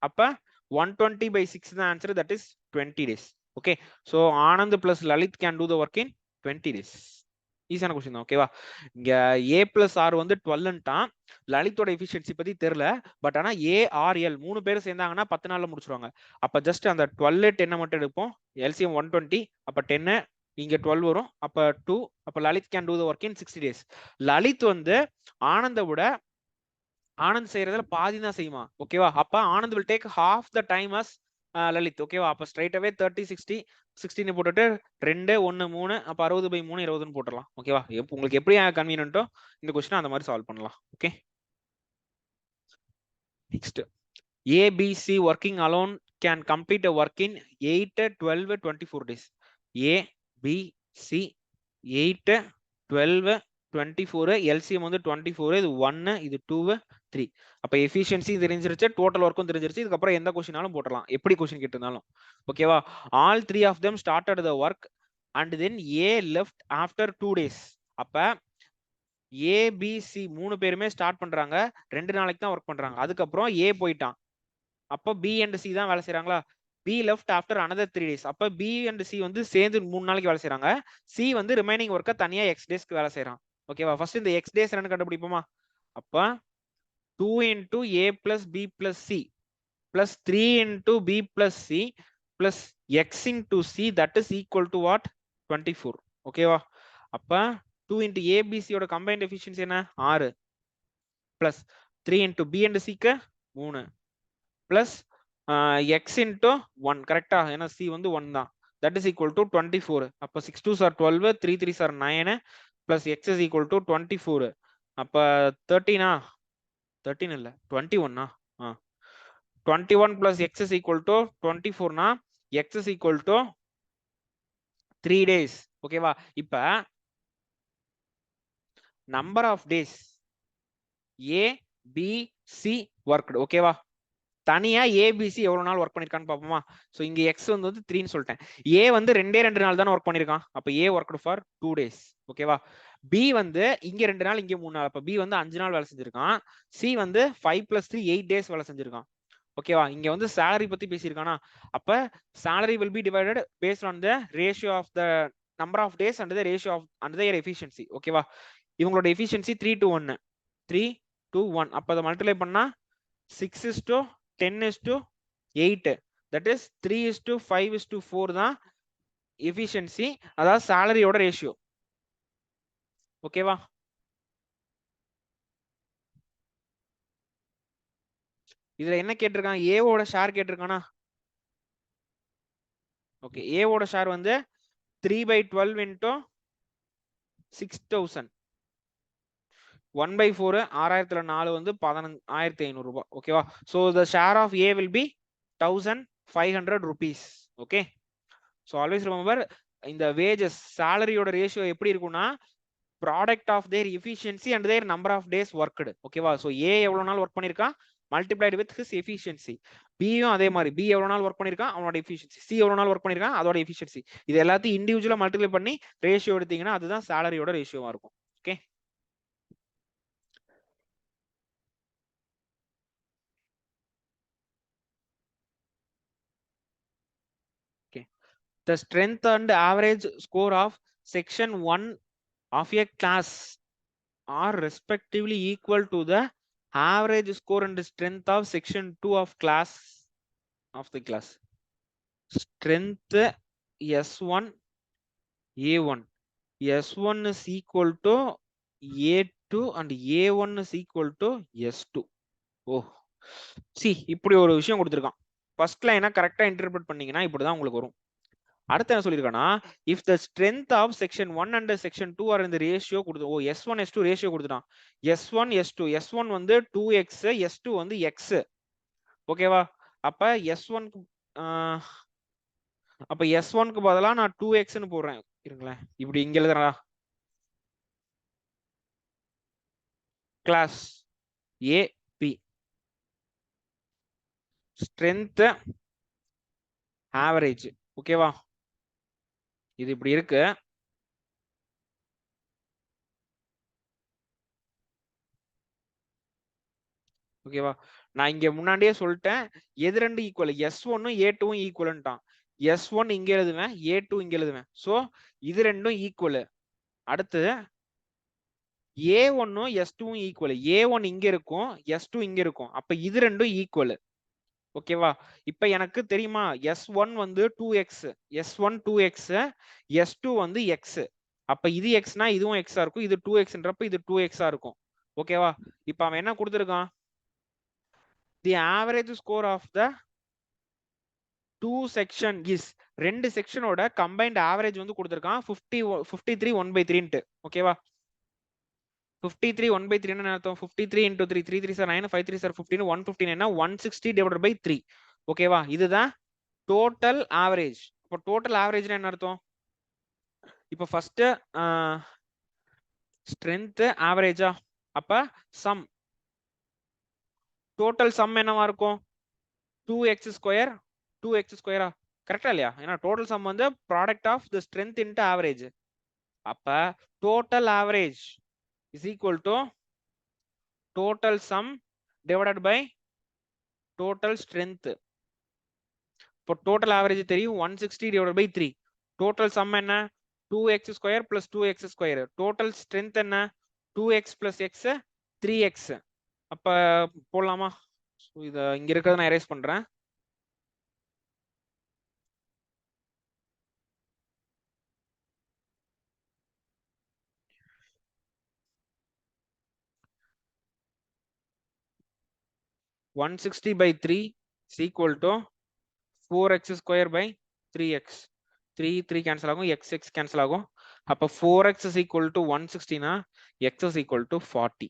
அப்ப 120 by 6 தான் answer. That is 20 days. Okay, so Anand plus Lalit can do the work in 20 days. ஈஸியான கொஸ்டின் தான். ஓகேவா? இங்க A பிளஸ் ஆர் வந்து 12ன்ட்டான். லலித்தோட எஃபிஷியன்சி பத்தி தெரியல. பட் ஆனா ARL 3 பேரும் சேர்ந்தாங்கன்னா 10 நாள்ல முடிச்சிருவாங்க. அப்ப ஜஸ்ட் அந்த 12 10 மட்டும் எடுப்போம். LCM 120. அப்ப 10 இங்க 12 வரும். அப்ப 2. அப்ப Lalit can do the work in 60 days. Lalit வந்து ஆனந்த விட ஆனந்த் செய்யறதுல பாதி தான் செய்யுமா? ஓகேவா? அப்ப Anand will take half the time as Lalit. ஓகேவா? அப்ப ஸ்ட்ரைட் அவே 30 60 16 போட்டுட்டு 2 1 3 அப்ப 60/3 20ன்னு போட்டுடலாம். ஓகேவா? உங்களுக்கு எப்படி கன்வீனியன்ட்டோ இந்த क्वेश्चन அந்த மாதிரி சால்வ் பண்ணலாம். Okay. Next ABC working alone can complete a work in 8 12 24 days. A B C 8 12 24 LCM வந்து 24 இது 1 இது 2 3. அப்ப எஃபிஷியன்சி தெரிஞ்சிருச்சு, டோட்டல் ஒர்க்கும் தெரிஞ்சிருச்சு. இதுக்கப்புறம் எந்த கொஸ்டினாலும் போடலாம், எப்படி கொஸ்டின் கேட்டிருந்தாலும். ஓகேவா? All 3 of them started the work and then A left after 2 days. அப்ப ABC 3 பேருமே ஸ்டார்ட் பண்றாங்க, 2 நாளைக்கு தான் ஒர்க் பண்றாங்க. அதுக்கப்புறம் A போயிட்டான். அப்ப B and C தான் வேலை செய்யறாங்களா? B left after another 3 days. அப்ப B and C வந்து சேர்ந்து 3 நாளைக்கு வேலை செய்யறாங்க. C வந்து ரிமைனிங் ஒர்க்க தனியா X டேஸ்க்கு வேலை செய்யறான். ஓகேவா? ஃபர்ஸ்ட் இந்த X டேஸ் என்னன்னு கண்டுபிடிப்போமா? அப்ப 2 into A plus B plus C plus 3 into B plus C plus X into C that is equal to what? 24. ஓகேவா? அப்ப 2 into A B C ஓட combined efficiency என்ன? 6 plus 3 into B and C க்கு 3 plus x into 1. கரெக்டா? ஏன்னா C வந்து 1 தான். That is equal to 24. அப்ப 6 2s are 12, 3 3s are 9 plus x is equal to 24. அப்ப 13 13 இல்ல 21 21 plus x is equal to 24 னா x is equal to 3 days. ஓகேவா? இப்ப number of days A B C worked. ஓகேவா? தனியா ஏபிசி எவ்வளவு நாள் ஒர்க் பண்ணிருக்கான்னு பாப்போமா? சோ இங்க எக்ஸ் வந்து 3ன்னு சொல்லிட்டேன். ஏ வந்து 2 நாள் தானே ஒர்க் பண்ணிருக்கான். அப்ப ஏ ஒர்க்டு ஃபார் 2 days. ஓகேவா? பி வந்து இங்க 2 நாள் இங்க 3 நாள். அப்ப பி வந்து 5 நாள் வேலை செஞ்சிருக்கான். சி வந்து 5 + 3 8 days வேலை செஞ்சிருக்கான். ஓகேவா? இங்க வந்து salary பத்தி பேசியிருக்கானா? அப்ப salary will be divided based on the ratio of the number of days and the ratio of and their efficiency. ஓகேவா? இவங்களோட efficiency 3 to 1 3 to 1. அப்ப அதை மல்டிப்ளை பண்ணா 6:10:8. that is 3:5:4 தான் எஃபிஷியன்சி, அதாவது சாலரியோட ரேஷியோ. ஓகேவா? இதுல என்ன கேட்டிருக்கான்? ஏவோட ஷேர் கேட்டிருக்கானா? ஓகே, ஏவோட ஷேர் வந்து 3/12 into 6000. 1/4 6000ல 4 வந்து 1500 ரூபாய். ஓகேவா? so the share of A will be 1500 rupees. Okay, so always remember இந்த wages சாலரியோட ரேஷியோ எப்படி இருக்கும்னா product of their efficiency and their number of days worked. ஓகேவா? ஸோ ஏ எவ்வளவு நாள் ஒர்க் பண்ணிருக்கான் மல்டிப்ளைடு வித் ஹிஸ் எஃபிஷியன்சி. பியும் அதே மாதிரி பி எவ்வளவு நாள் ஒர்க் பண்ணிருக்கான் அவனோட எஃபிஷியன்சி, சி எவ்வளவு நாள் ஒர்க் பண்ணிருக்கான் அதோட எஃபிஷியன்சி. இது எல்லாத்தையும் இண்டிவிஜுவலா மல்டிப்ளை பண்ணி ரேஷியோ எடுத்தீங்கன்னா அதுதான் சாலரியோட ரேஷியோவா இருக்கும். Okay, the strength and average score of section 1 of a class are respectively equal to the average score and strength of section 2 of class of the class. Strength S1 A1. S1 is equal to A2 and A1 is equal to S2. ஓ, சி இப்படி ஒரு விஷயம் கொடுத்துருக்கான். First லைனை கரெக்டா interpret பண்ணீங்கன்னா இப்படிதான் உங்களுக்கு வரும். அடுத்து என்ன சொல்லியிருக்கானா, if the strength of section 1 and section 2 are இந்த ரேஷியோ கொடுத்து, ஓ S1 S2 ரேஷியோ கொடுத்துட்டான். S1 S2, S1 வந்து 2x, S2 வந்து x. ஓகேவா? அப்ப S1 அப்ப S1க்கு பதிலா நான் 2xன்னு போடுறேன். இருங்களேன், இப்படி இங்க எழுதுறா கிளாஸ் ஏ பி ஸ்ட்ரென்த் ஆவரேஜ். ஓகேவா? இது இப்படி இருக்கு. ஓகேவா? நான் இங்க முன்னாடியே சொல்லிட்டேன் எது ரெண்டு ஈக்குவல், S1 A2 ஈக்குவல்ன்ட்டான். S1 இங்க எழுதுவேன், A2 இங்க எழுதுவேன். சோ இது ரெண்டும் ஈக்குவல். அடுத்து A1 S2 ஈக்குவல். A1 இங்க இருக்கும், S2 இங்க இருக்கும். அப்ப இது ரெண்டும் ஈக்குவல். ஓகேவா? இப்ப எனக்கு தெரியுமா S1 வந்து 2x, S1 2x, S2 வந்து x. அப்ப இது xனா இதுவும் x இருக்கும், இது 2xன்றப்ப இது 2x இருக்கும். ஓகேவா? இப்ப அவன் என்ன கொடுத்திருக்கான்? The average score of the two section is, ரெண்டு செக்ஷனோட கம்பைன்ட் ஆவரேஜ் வந்து கொடுத்திருக்கான் 53 1/3 ன்ட்டு. ஓகேவா? 53 1/3 என்ன அர்த்தம்? 53 into 3 3 3 are 9 5 3 are 15 115 என்ன 160 divided by 3. ஓகேவா? இதுதான் டோட்டல் ஆவரேஜ். இப்போ டோட்டல் ஆவரேஜ்னா என்ன அர்த்தம்? இப்போ ஃபர்ஸ்ட் ஸ்ட்ரென்த் ஆவரேஜா, அப்ப சம், டோட்டல் சம் என்னவா இருக்கும்? 2x square 2x ஸ்கொயரா? கரெக்டா இல்லையா? ஏன்னா டோட்டல் சம் வந்து product of the strength into average. அப்ப total average is equal to total sum divided by total strength. இப்போ டோட்டல் ஆவரேஜ் தெரியும் 160 divided by 3. டோட்டல் சம் என்ன? 2x square plus 2x square. Total strength என்ன? 2x plus x 3x. அப்ப போடலாமா? இத இங்க இருக்கிறத நான் எரேஸ் பண்றேன். One 160 by 3 is equal to 4x square by 3x. 3 cancel ஆகும், x cancel ஆகும். அப்ப 4x is equal to 160 னா x is equal to 40.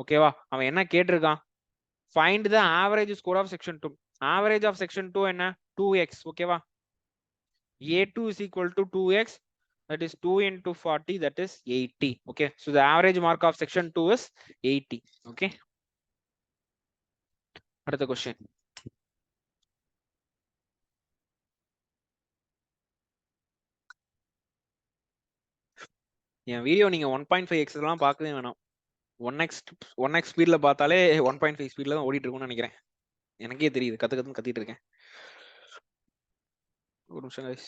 ஓகேவா? அவன் என்ன கேட்டிருக்கான்? Find the average score of section 2. Average of section 2 என்ன? 2x. ஓகேவா? A2 is equal to 2x. That is 2 into 40. That is 80. Okay. So the average mark of section 2 is 80. Okay. அடுத்த question. என் video நீங்க 1.5x எல்லாம் பார்க்கவே வேணாம். 1x ஸ்பீட்ல பார்த்தாலே 1.5 ஸ்பீட்ல தான் ஓடிட்டு இருக்கும்னு நினைக்கிறேன். எனக்கே தெரியுது, கத்திட்டு இருக்கேன். ஒரு நிமிஷம் guys.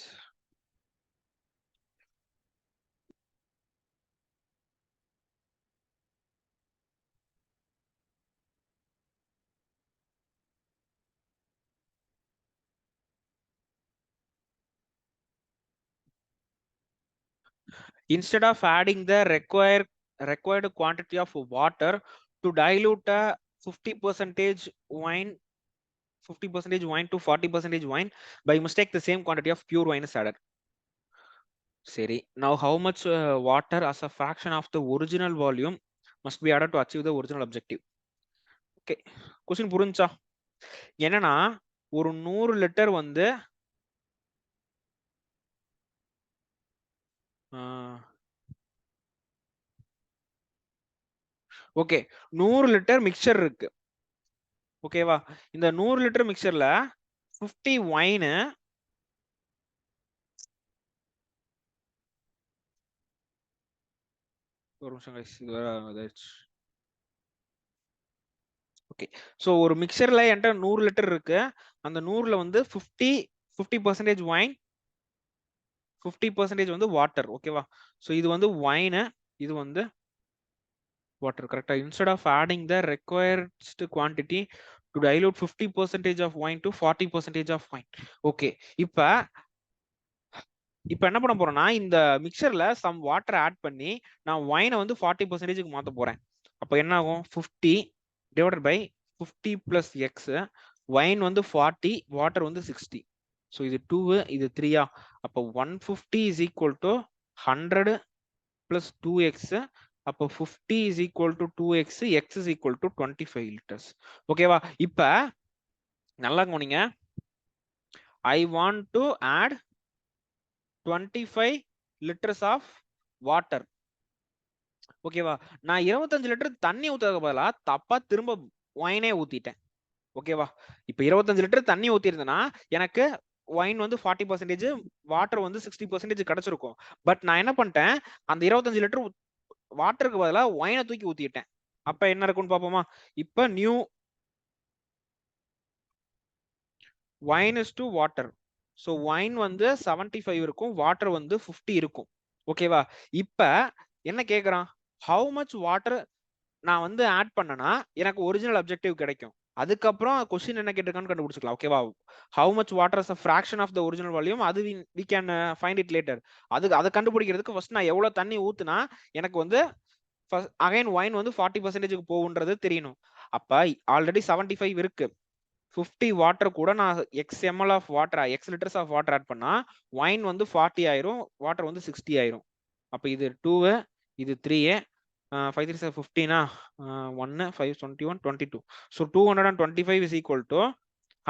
Instead of adding the required quantity of water to dilute a 50% wine 50% wine to 40% wine, by mistake the same quantity of pure wine is added. Seri, now how much water as a fraction of the original volume must be added to achieve the original objective? Okay, question புரிஞ்சா? என்னன்னா ஒரு 100 litre வந்து okay 100 litre mixer இருக்கு. ஓகேவா? இந்த 100 litre மிக்சர்ல 50 wine, ஒரு நிமிஷம் guys, இது வேற இதாயிடுச்சு. ஓகே, சோ ஒரு மிக்சர்ல என்கிட்ட 100 லிட்டர் இருக்கு. அந்த 100ல வந்து 50% வைன், 50% வந்து வாட்டர். ஓகேவா? சோ இது வந்து வைன், இது வந்து water. Correct. Instead of adding the required quantity to dilute 50% of wine to 40% of wine. Okay, இப்ப என்ன பண்ண போறேன்னா இந்த மிக்சர்ல சம் வாட்டர் ஆட் பண்ணி நான் வைனை வந்து 40%க்கு மாத்த போறேன். அப்ப என்ன ஆகும்? 50 divided by 50 plus x, wine வந்து 40, வாட்டர் வந்து 60. ஸோ இது 2, இது 3. அப்ப 150 is equal to 100 plus 2x. அப்போ 50 is equal to 2x, x is equal to 25 liters. ஓகேவா? இப்ப நல்லா கவனிங்க. I want to add 25 liters of water. ஓகேவா? நான் 25 லிட்டர் தண்ணி ஊத்துறதுக்கு பதிலா தப்பா திரும்ப வைனே ஊத்திட்டேன். ஓகேவா? இப்ப 25 லிட்டர் தண்ணி ஊத்திருந்தேன்னா எனக்கு வைன் வந்து 40%, வாட்டர் வந்து 60% கிடைச்சிருக்கும். பட் நான் என்ன பண்ணிட்டேன், அந்த 25 லிட்டர் வாட்டருக்கு பதிலா வைனை தூக்கி ஊத்திட்டேன். அப்ப என்ன இருக்கும்னு பாப்போமா? இப்ப new wine is to water. So wine வந்து 75 இருக்கும், வாட்டர் வந்து 50 இருக்கும். ஓகேவா? இப்ப என்ன கேக்குறான்? how much water நான் வந்து ஆட் பண்ணனா எனக்கு ஒரிஜினல் அப்ஜெக்டிவ் கிடைக்கும். அதுக்கப்புறம் கொஸ்டின் என்ன கேட்டிருக்கான்னு கண்டுபிடிச்சிக்கலாம். ஓகேவா? How much water is a fraction of the original volume, அது we can find it later. அதை கண்டுபிடிக்கிறதுக்கு ஃபர்ஸ்ட் நான் எவ்வளவு தண்ணி ஊத்துனா எனக்கு வந்து அகைன் ஒயின் வந்து 40% போகுன்றது தெரியணும். அப்ப ஆல்ரெடி 75 இருக்கு. 50 வாட்டர் கூட நான் x ml of water, x litres of water add பண்ணா ஒயின் வந்து 40 ஆயிரும், வாட்டர் வந்து 60 ஆயிரும். அப்ப இது 2, இது 3, 5 3 7 15 1 5 21 22. So 225 is equal to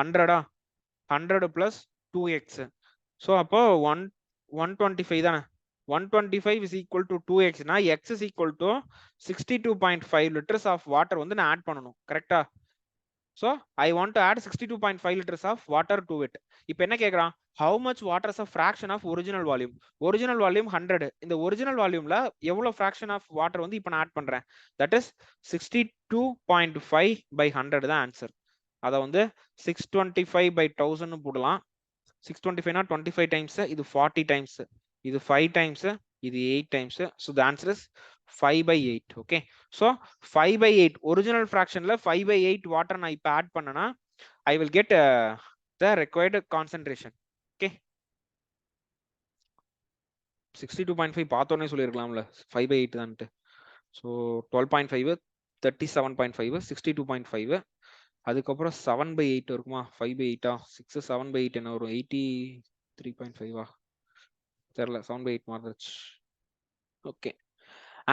100 100 plus 2x. So அப்போ 125 தானே. 125 is equal to 2x னா x is equal to 62.5 liters of water வந்து நான் ஆட் பண்ணணும். கரெக்டா? So I want to add 62.5 liters of water to it. இப்போ என்ன கேக்குறான்? How much water is a fraction of original volume? Original volume 100. இந்த original volumeல எவ்வளவு fraction of water வந்து இப்போ நான் ஆட் பண்றேன்? That is 62.5 by 100 தான் ஆன்சர். அத வந்து 625 by 1000 போடலாம். 625 னா 25 times, இது 40 times, இது 5 times, இது 8 times. So the answer is 5 by 8. Okay, so 5 by 8 original fractionல 5 by 8 water நான் இப்ப ஆட் பண்ணனா I will get the required concentration. Okay, 62.5 பார்த்தோனே சொல்லிருக்கலாம்ல 5 by 8 தான்ட்டு. So 12.5, 37.5, 62.5, அதுக்கப்புறம் 7 by 8 இருக்குமா? 5 by 8 6 7 by 8 என்ன வரும்? 83.5 தெரியல, 7 by 8 மாறிடுச்சு. Okay,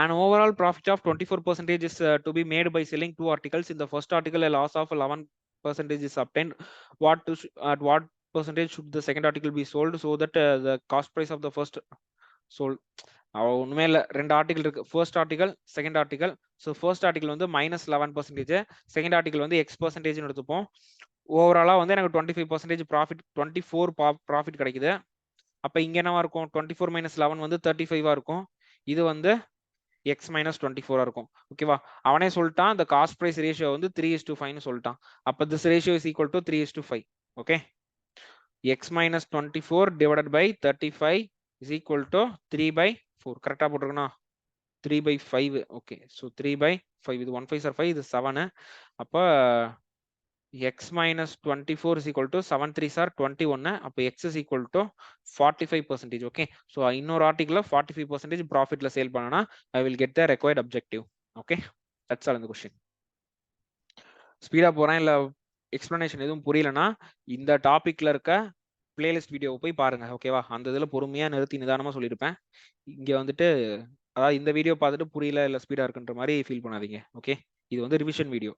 an overall profit of 24% is to be made by selling 2 articles. In the first article a loss of 11% is obtained. At what percentage should the second article be sold so that the cost price of the first sold? ஒண்ணுமே இல்ல, 2 article இருக்கு. First article, second article. So first article வந்து -11%, second article வந்து X% எடுத்துப்போம். ஓவராலா வந்து எனக்கு 25% profit, 24 profit கிடைக்குது. அப்ப இங்க என்னவா இருக்கும்? 24 - 11 வந்து 35 இருக்கும். இது வந்து X - 24 இருக்கும். ஓகேவா? அவனே சொல்லிட்டான் the cost price ratio வந்து 3:5 சொல்லிட்டான். அப்ப this ratio is equal to 3:5. Okay, X - 24 divided by 35 is equal to 3/4. கரெக்டா போட்டுருக்கணும். 3/5. Okay, so 3/5. இது 1 5 are 5, இது 7. அப்ப X - 24 is equal to 7 3 are 21. அப்ப X is equal to 45%. Okay, so இன்னொரு ஆர்டிகல்ல 45% ப்ராஃபிட்ல சேல் பண்ணனா I will get the required objective. Okay, that's all in the question. Speedo போறேன், இல்ல explanation எதுவும் புரியலனா இந்த டாபிக்ல இருக்க பிளேலிஸ்ட் வீடியோவை போய் பாருங்க. ஓகேவா? அந்த இதுல பொறுமையா நிறுத்தி நிதானமா சொல்லியிருப்பேன். இங்க வந்துட்டு அதாவது இந்த வீடியோ பார்த்துட்டு புரியல இல்ல ஸ்பீடா இருக்குன்ற மாதிரி ஃபீல் பண்ணாதீங்க. ஓகே, இது வந்து revision video.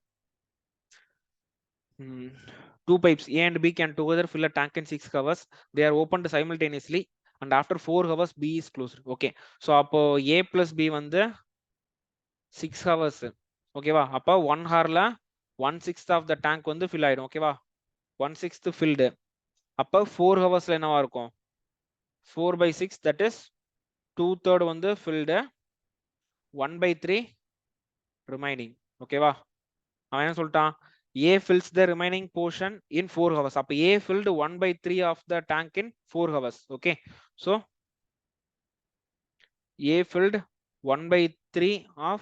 2 pipes A and B can together fill a tank in 6 hours. They are opened simultaneously and after 4 hours B is closed. Okay, so அப்போ A plus B வந்து 6 hours. ஓகேவா? அப்போ 1 hourல 1/6 of the tank வந்து fill ஆயிடும். ஓகேவா? 1/6 filled. அப்போ 4 hoursல என்னவா இருக்கும்? 4/6, that is 2/3 வந்து filled, 1/3 remaining. ஓகேவா? அவன் என்ன சொல்லிட்டான்? A fills the remaining portion in 4 hours. அப்ப A filled 1/3 of the tank in 4 hours. Okay, so A filled 1/3 of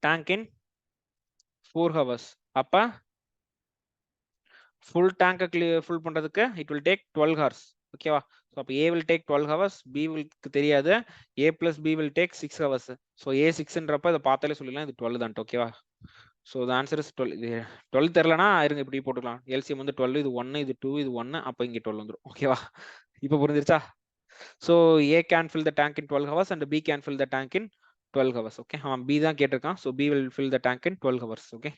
tank in 4 hours. அப்ப full tank full பண்றதுக்கு it will take 12 hours. ஓகேவா? So அப்ப A will take 12 hours, B will தெரியாது, A plus B will take 6 hours. So A 6ன்றப்ப இத பார்த்தாலே சொல்லலாம் இது 12 தான். ஓகேவா? So the answer is 12. 12 தெரியலனா இருங்க இப்படி போட்டுக்கலாம். LCM வந்து 12, இது 1, இது 2, இது 1, அப்ப இங்க 12 வந்துரும். ஓகேவா? இப்போ புரிஞ்சிருச்சா? So A can fill the tank in 12 hours and B can fill the tank in 12 hours. Okay, அவன் B தான் கேட்டிருக்கான். So B will fill the tank in 12 hours. Okay,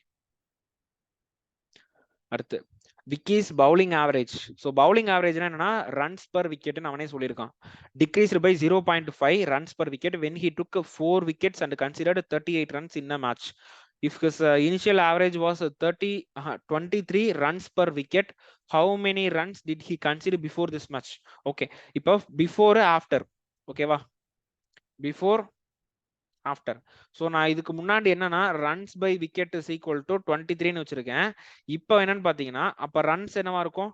அடுத்து Vicky's bowling average. So bowling average என்னன்னா runs per wicket ன்னு அவனே சொல்லியிருக்கான். Decreased by 0.5 runs per wicket when he took 4 wickets and considered 38 runs in a match. If his initial average was 23 runs per wicket, how many runs did he consider before this match? Okay, இப்போ before after. ஓகேவா? Before after. So நான் இதுக்கு முன்னாடி என்னன்னா runs by wicket is equal to 23 ன்னு வச்சிருக்கேன். இப்போ என்னன்னு பாத்தீங்கன்னா அப்ப runs என்னவா இருக்கும்?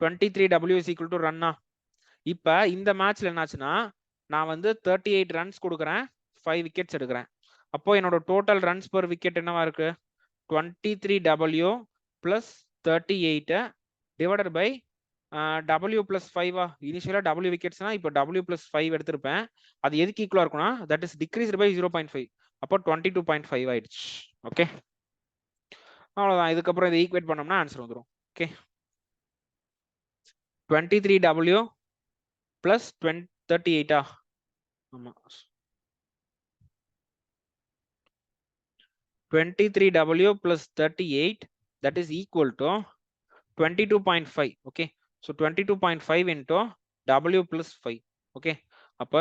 23W is equal to run. இப்ப இந்த மேட்ச்ல என்னாச்சுன்னா நான் வந்து 38 runs கொடுக்குறேன், 5 wickets எடுக்கிறேன். அப்போ என்னோட டோட்டல் ரன்ஸ் per wicket என்னவா இருக்கு? 23W plus 38 divided by W plus 5 இனிஷியலா W விக்கெட்ஸ்னா இப்போ W plus 5 எடுத்திருப்பேன். அது எதுக்கு ஈக்குவலா இருக்கும்னா that is decreased by 0.5. அப்போ 22.5 ஆயிடுச்சு. ஓகே, அவ்வளவுதான். இதுக்கப்புறம் இதை ஈக்குவேட் பண்ணோம்னா ஆன்சர் வந்துடும். ஓகே, 23W plus 38 ஆமா, 23W plus 38 that is equal to 22.5. okay, so 22.5 into W plus 5. okay, அப்ப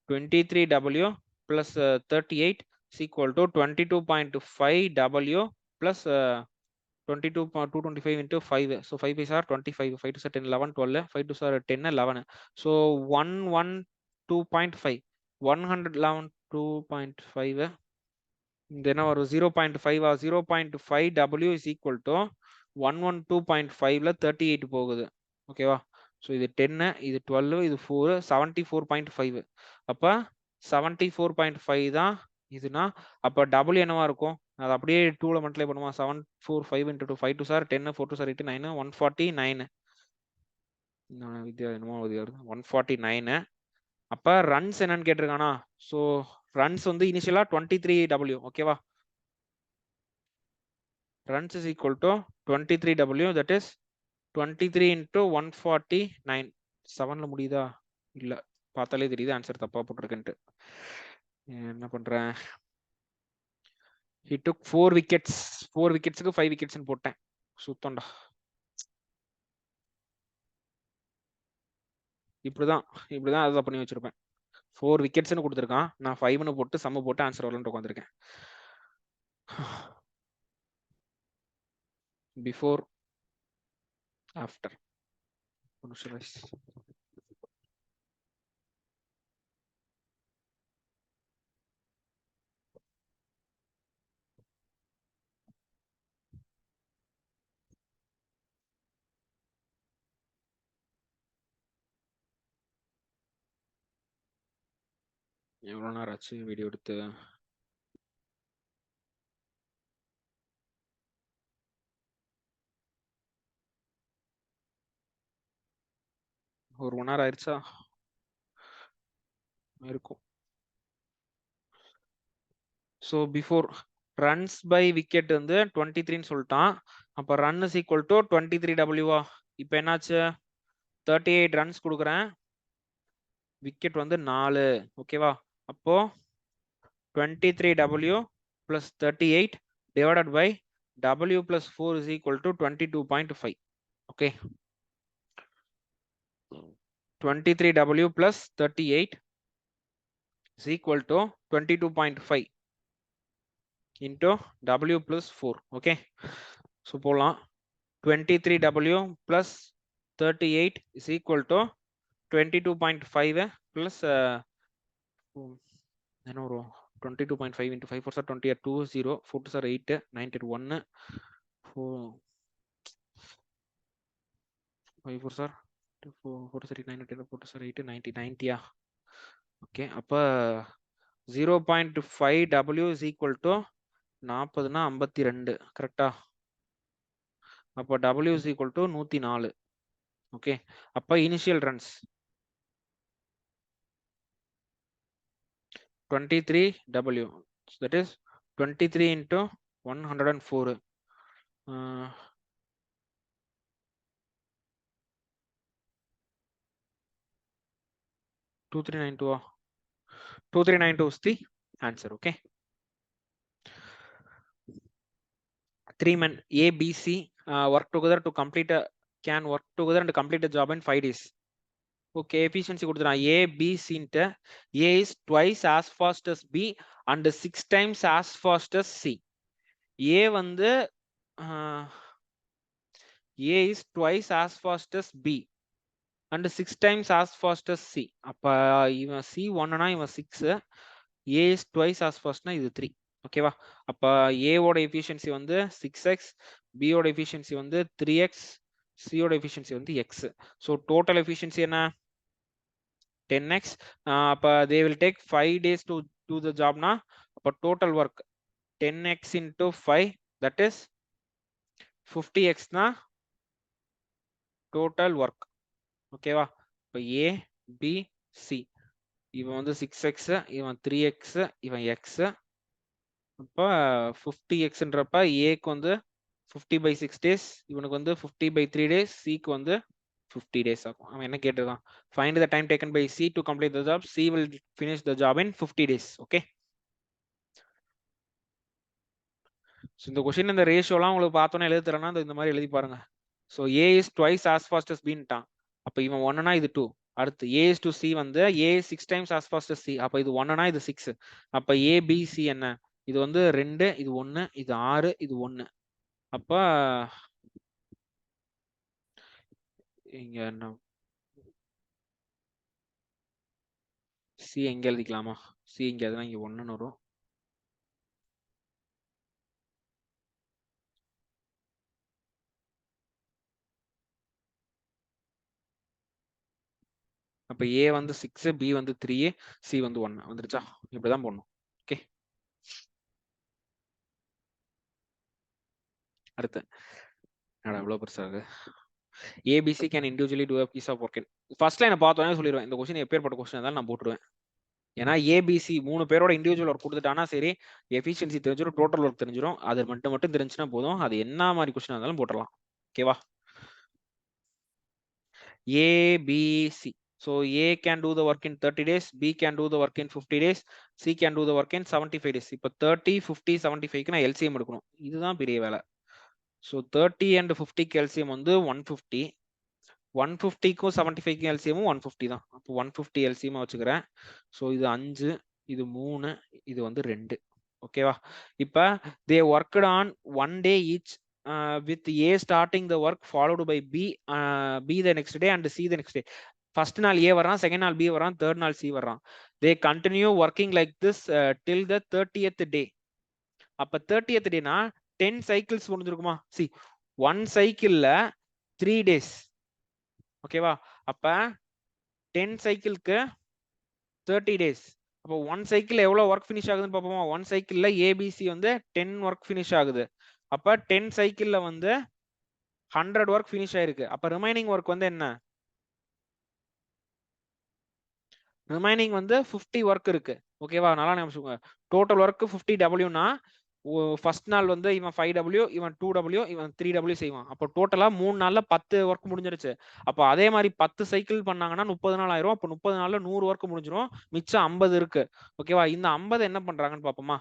23W plus 38 is equal to 22.5W plus 225 into 5. so 5 is 25, 5 to 10, 11, 12, 5 to 10, 11. so 112.5, 111 2.5 then our 0.5 0.5W is equal to 112.5ல 38 போகுது. ஓகேவா? So இது 10, இது 12, இது 4, 74.5. அப்ப 74.5 தான் இதுனா, அப்ப W என்னவா இருக்கும்? அது அப்படியே 2ல மல்டிப்ளை பண்ணுமா? 745 into 2, 5 to 10, 4 to 8, 9, 149. வித்யா என்னமோ 149. அப்ப ரன்ஸ் என்னன்னு கேட்டிருக்கானா? ஸோ ரன்ஸ் வந்து இனிஷியலா 23W. ஓகேவா? runs is equal to 23W, that is 23 into 149. 7ல முடியுதா? இல்ல, பார்த்தாலே தெரியுது ஆன்சர் தப்பா போட்டிருக்கேன்ட்டு. என்ன பண்றேன்? he took 4 wickets. 4 wicketsக்கு 5 wickets போட்டேன். சுத்தம்டா. இப்படிதான் அதை பண்ணி வச்சிருப்பேன். 4 wickets கொடுத்துருக்கான், நான் 5 போட்டு சம்ம போட்டு ஆன்சர் வரலன்னு உட்காந்துருக்கேன். பிஃபோர் ஆஃப்டர் எவ்வளவு நேரம் ஆச்சு வீடியோ எடுத்து? ஒரு 1 hour ஆயிடுச்சா? இருக்கும். So before runs by wicket வந்து 23ன்னு சொல்லிட்டான். அப்போ run is equal to 23W. இப்போ என்னாச்சு? 38 ரன்ஸ் கொடுக்குறேன், விக்கெட் வந்து 4. ஓகேவா? அப்போ 23W plus 38 divided by W plus 4 is equal to 22.5. okay, 23W plus 38 is equal to 22.5 into W plus 4. okay, so போலாம். 23W plus 38 is equal to 22.5 plus then 22.5 into 5 4 20 at 2 0 4 to 8 9 to 1 4 5 4 4 to 9 4 to 8 90 90. okay, அப்ப 0.5W is equal to 40னா 52. கரெக்டா? அப்ப W is equal to 104. okay, அப்ப initial runs 23W, that is 23 into 104. 2392. 2392 is the answer. okay, 3 men A, B, C work together to complete a job in 5 days. okay, efficiency கொடுத்துறான். A, B, C ன்ட்டு A is twice as fast as B and 6 times as fast as C. A வந்து A is twice as fast as B and 6 times as fast as C. அப்ப இவன் C 1னா இவன் 6, A is twice as fastனா இது 3. ஓகேவா? அப்ப A ஓட efficiency வந்து 6x, B ஓட எஃபிஷியன்சி வந்து 3x, C ஓட எஃபிஷியன்சி வந்து x. ஸோ டோட்டல் எஃபிஷியன்சி என்ன? 10x. அப்ப they will take 5 days to do the job னா, அப்ப total work 10x into 5, that is 50x தான் டோட்டல் ஒர்க். ஓகேவா? இப்போ ஏ பி சி, இவன் வந்து 6x, இவன் 3x, இவன் x. அப்போ 50xன்றப்ப ஏக்கு வந்து 50/6 days, இவனுக்கு வந்து 50/3 days, சிக்கு வந்து 50 days ஆகும். அவன் என்ன கேட்டிருக்கான்? Find the time taken by C to complete the job. C will finish the job in 50 days. Okay. So இந்த கொஸ்டின் இந்த ரேஷியோலாம் உங்களுக்கு பார்த்தோன்னே எழுத தரேன்னா இந்த மாதிரி எழுதி பாருங்க. So A is twice as fast as Bன்ட்டான். அப்போ இவன் 1னா இது 2. அடுத்து A is to C வந்து A is 6 times as fast as C. அப்போ இது 1னா இது 6. அப்போ A B C என்ன? இது வந்து 2, இது 1, இது 6, இது 1. அப்போ இங்க என்ன சி எங்க எழுதிக்கலாமா? சி இங்க எதுனா இங்க 1ன்னு வரும். அப்ப A வந்து 6, B வந்து 3, C வந்து 1 வந்துருச்சா? இப்படிதான் போடணும். ஓகே. அடுத்து என்னடா இவ்வளவு பெருசா இருக்கு? ABC can individually do a piece of work. First லைனை பார்த்தோன்னே சொல்லிடுவேன், இந்த கொஸ்டின் எப்பேற்பட்ட கொஸ்டின் இருந்தாலும் நான் போட்டுருவேன். ஏன்னா ஏபிசி 3 பேரோட இண்டிவிஜுவல் ஒர்க் கொடுத்துட்டானா சரி, எஃபிஷியன்சி தெரிஞ்சிடும், டோட்டல் ஒர்க் தெரிஞ்சிடும். அது மட்டும் தெரிஞ்சுன்னா போதும், அது என்ன மாதிரி கொஸ்டின் இருந்தாலும் போட்டுடலாம். ஓகேவா? ABC. So A can do the work in 30 days, B can do the work in 50 days, C can do the work in 75 days. இப்போ 30, 50, 75க்கு நான் LCM எடுக்கணும். இதுதான் பெரிய வேலை. So 30 and 50க்கு LCM வந்து 150. 150க்கும் 75க்கும் LCM 150 தான். அப்போ 150 LCM வச்சுக்கிறேன். ஸோ இது 5, இது 3, இது வந்து 2. ஓகேவா? இப்போ they worked on 1 day each with A starting the work followed by B the next day and C the next day. First நாள் ஏ வரான், செகண்ட் நாள் பி வரான், தேர்ட் நாள் சி வரான். They continue working like this till the 30th டே. அப்ப 30th டேனா 10 cycles முடிஞ்சிருக்குமா? C 1 சைக்கிள்ல 3 days. ஓகேவா? அப்ப 10 சைக்கிள்க்கு 30 days. அப்போ 1 சைக்கிள் எவ்வளவு ஒர்க் ஃபினிஷ் ஆகுதுன்னு பார்ப்போமா? 1 சைக்கிள்ல ஏபிசி வந்து 10 ஒர்க் ஃபினிஷ் ஆகுது. அப்ப 10 சைக்கிள்ல வந்து 100 ஒர்க் ஃபினிஷ் ஆயிருக்கு. அப்ப ரிமைனிங் ஒர்க் வந்து என்ன? ரிமைனிங் வந்து 50 ஒர்க் இருக்கு. ஓகேவா? நல்லா ஞாபகம். டோட்டல் ஒர்க் 50W னா ஃபர்ஸ்ட் நாள் வந்து இவன் 5W, இவன் 2W, இவன் 3W செய்வான். அப்போ டோட்டலா 3 நாள்ல 10 ஒர்க் முடிஞ்சிருச்சு. அப்போ அதே மாதிரி 10 சைக்கிள் பண்ணாங்கன்னா 30 நாள் ஆயிரும். அப்போ 30 நாள்ல 100 ஒர்க் முடிஞ்சிரும். மிச்சம் 50 இருக்கு. ஓகேவா? இந்த 50 என்ன பண்றாங்கன்னு பாப்போமா?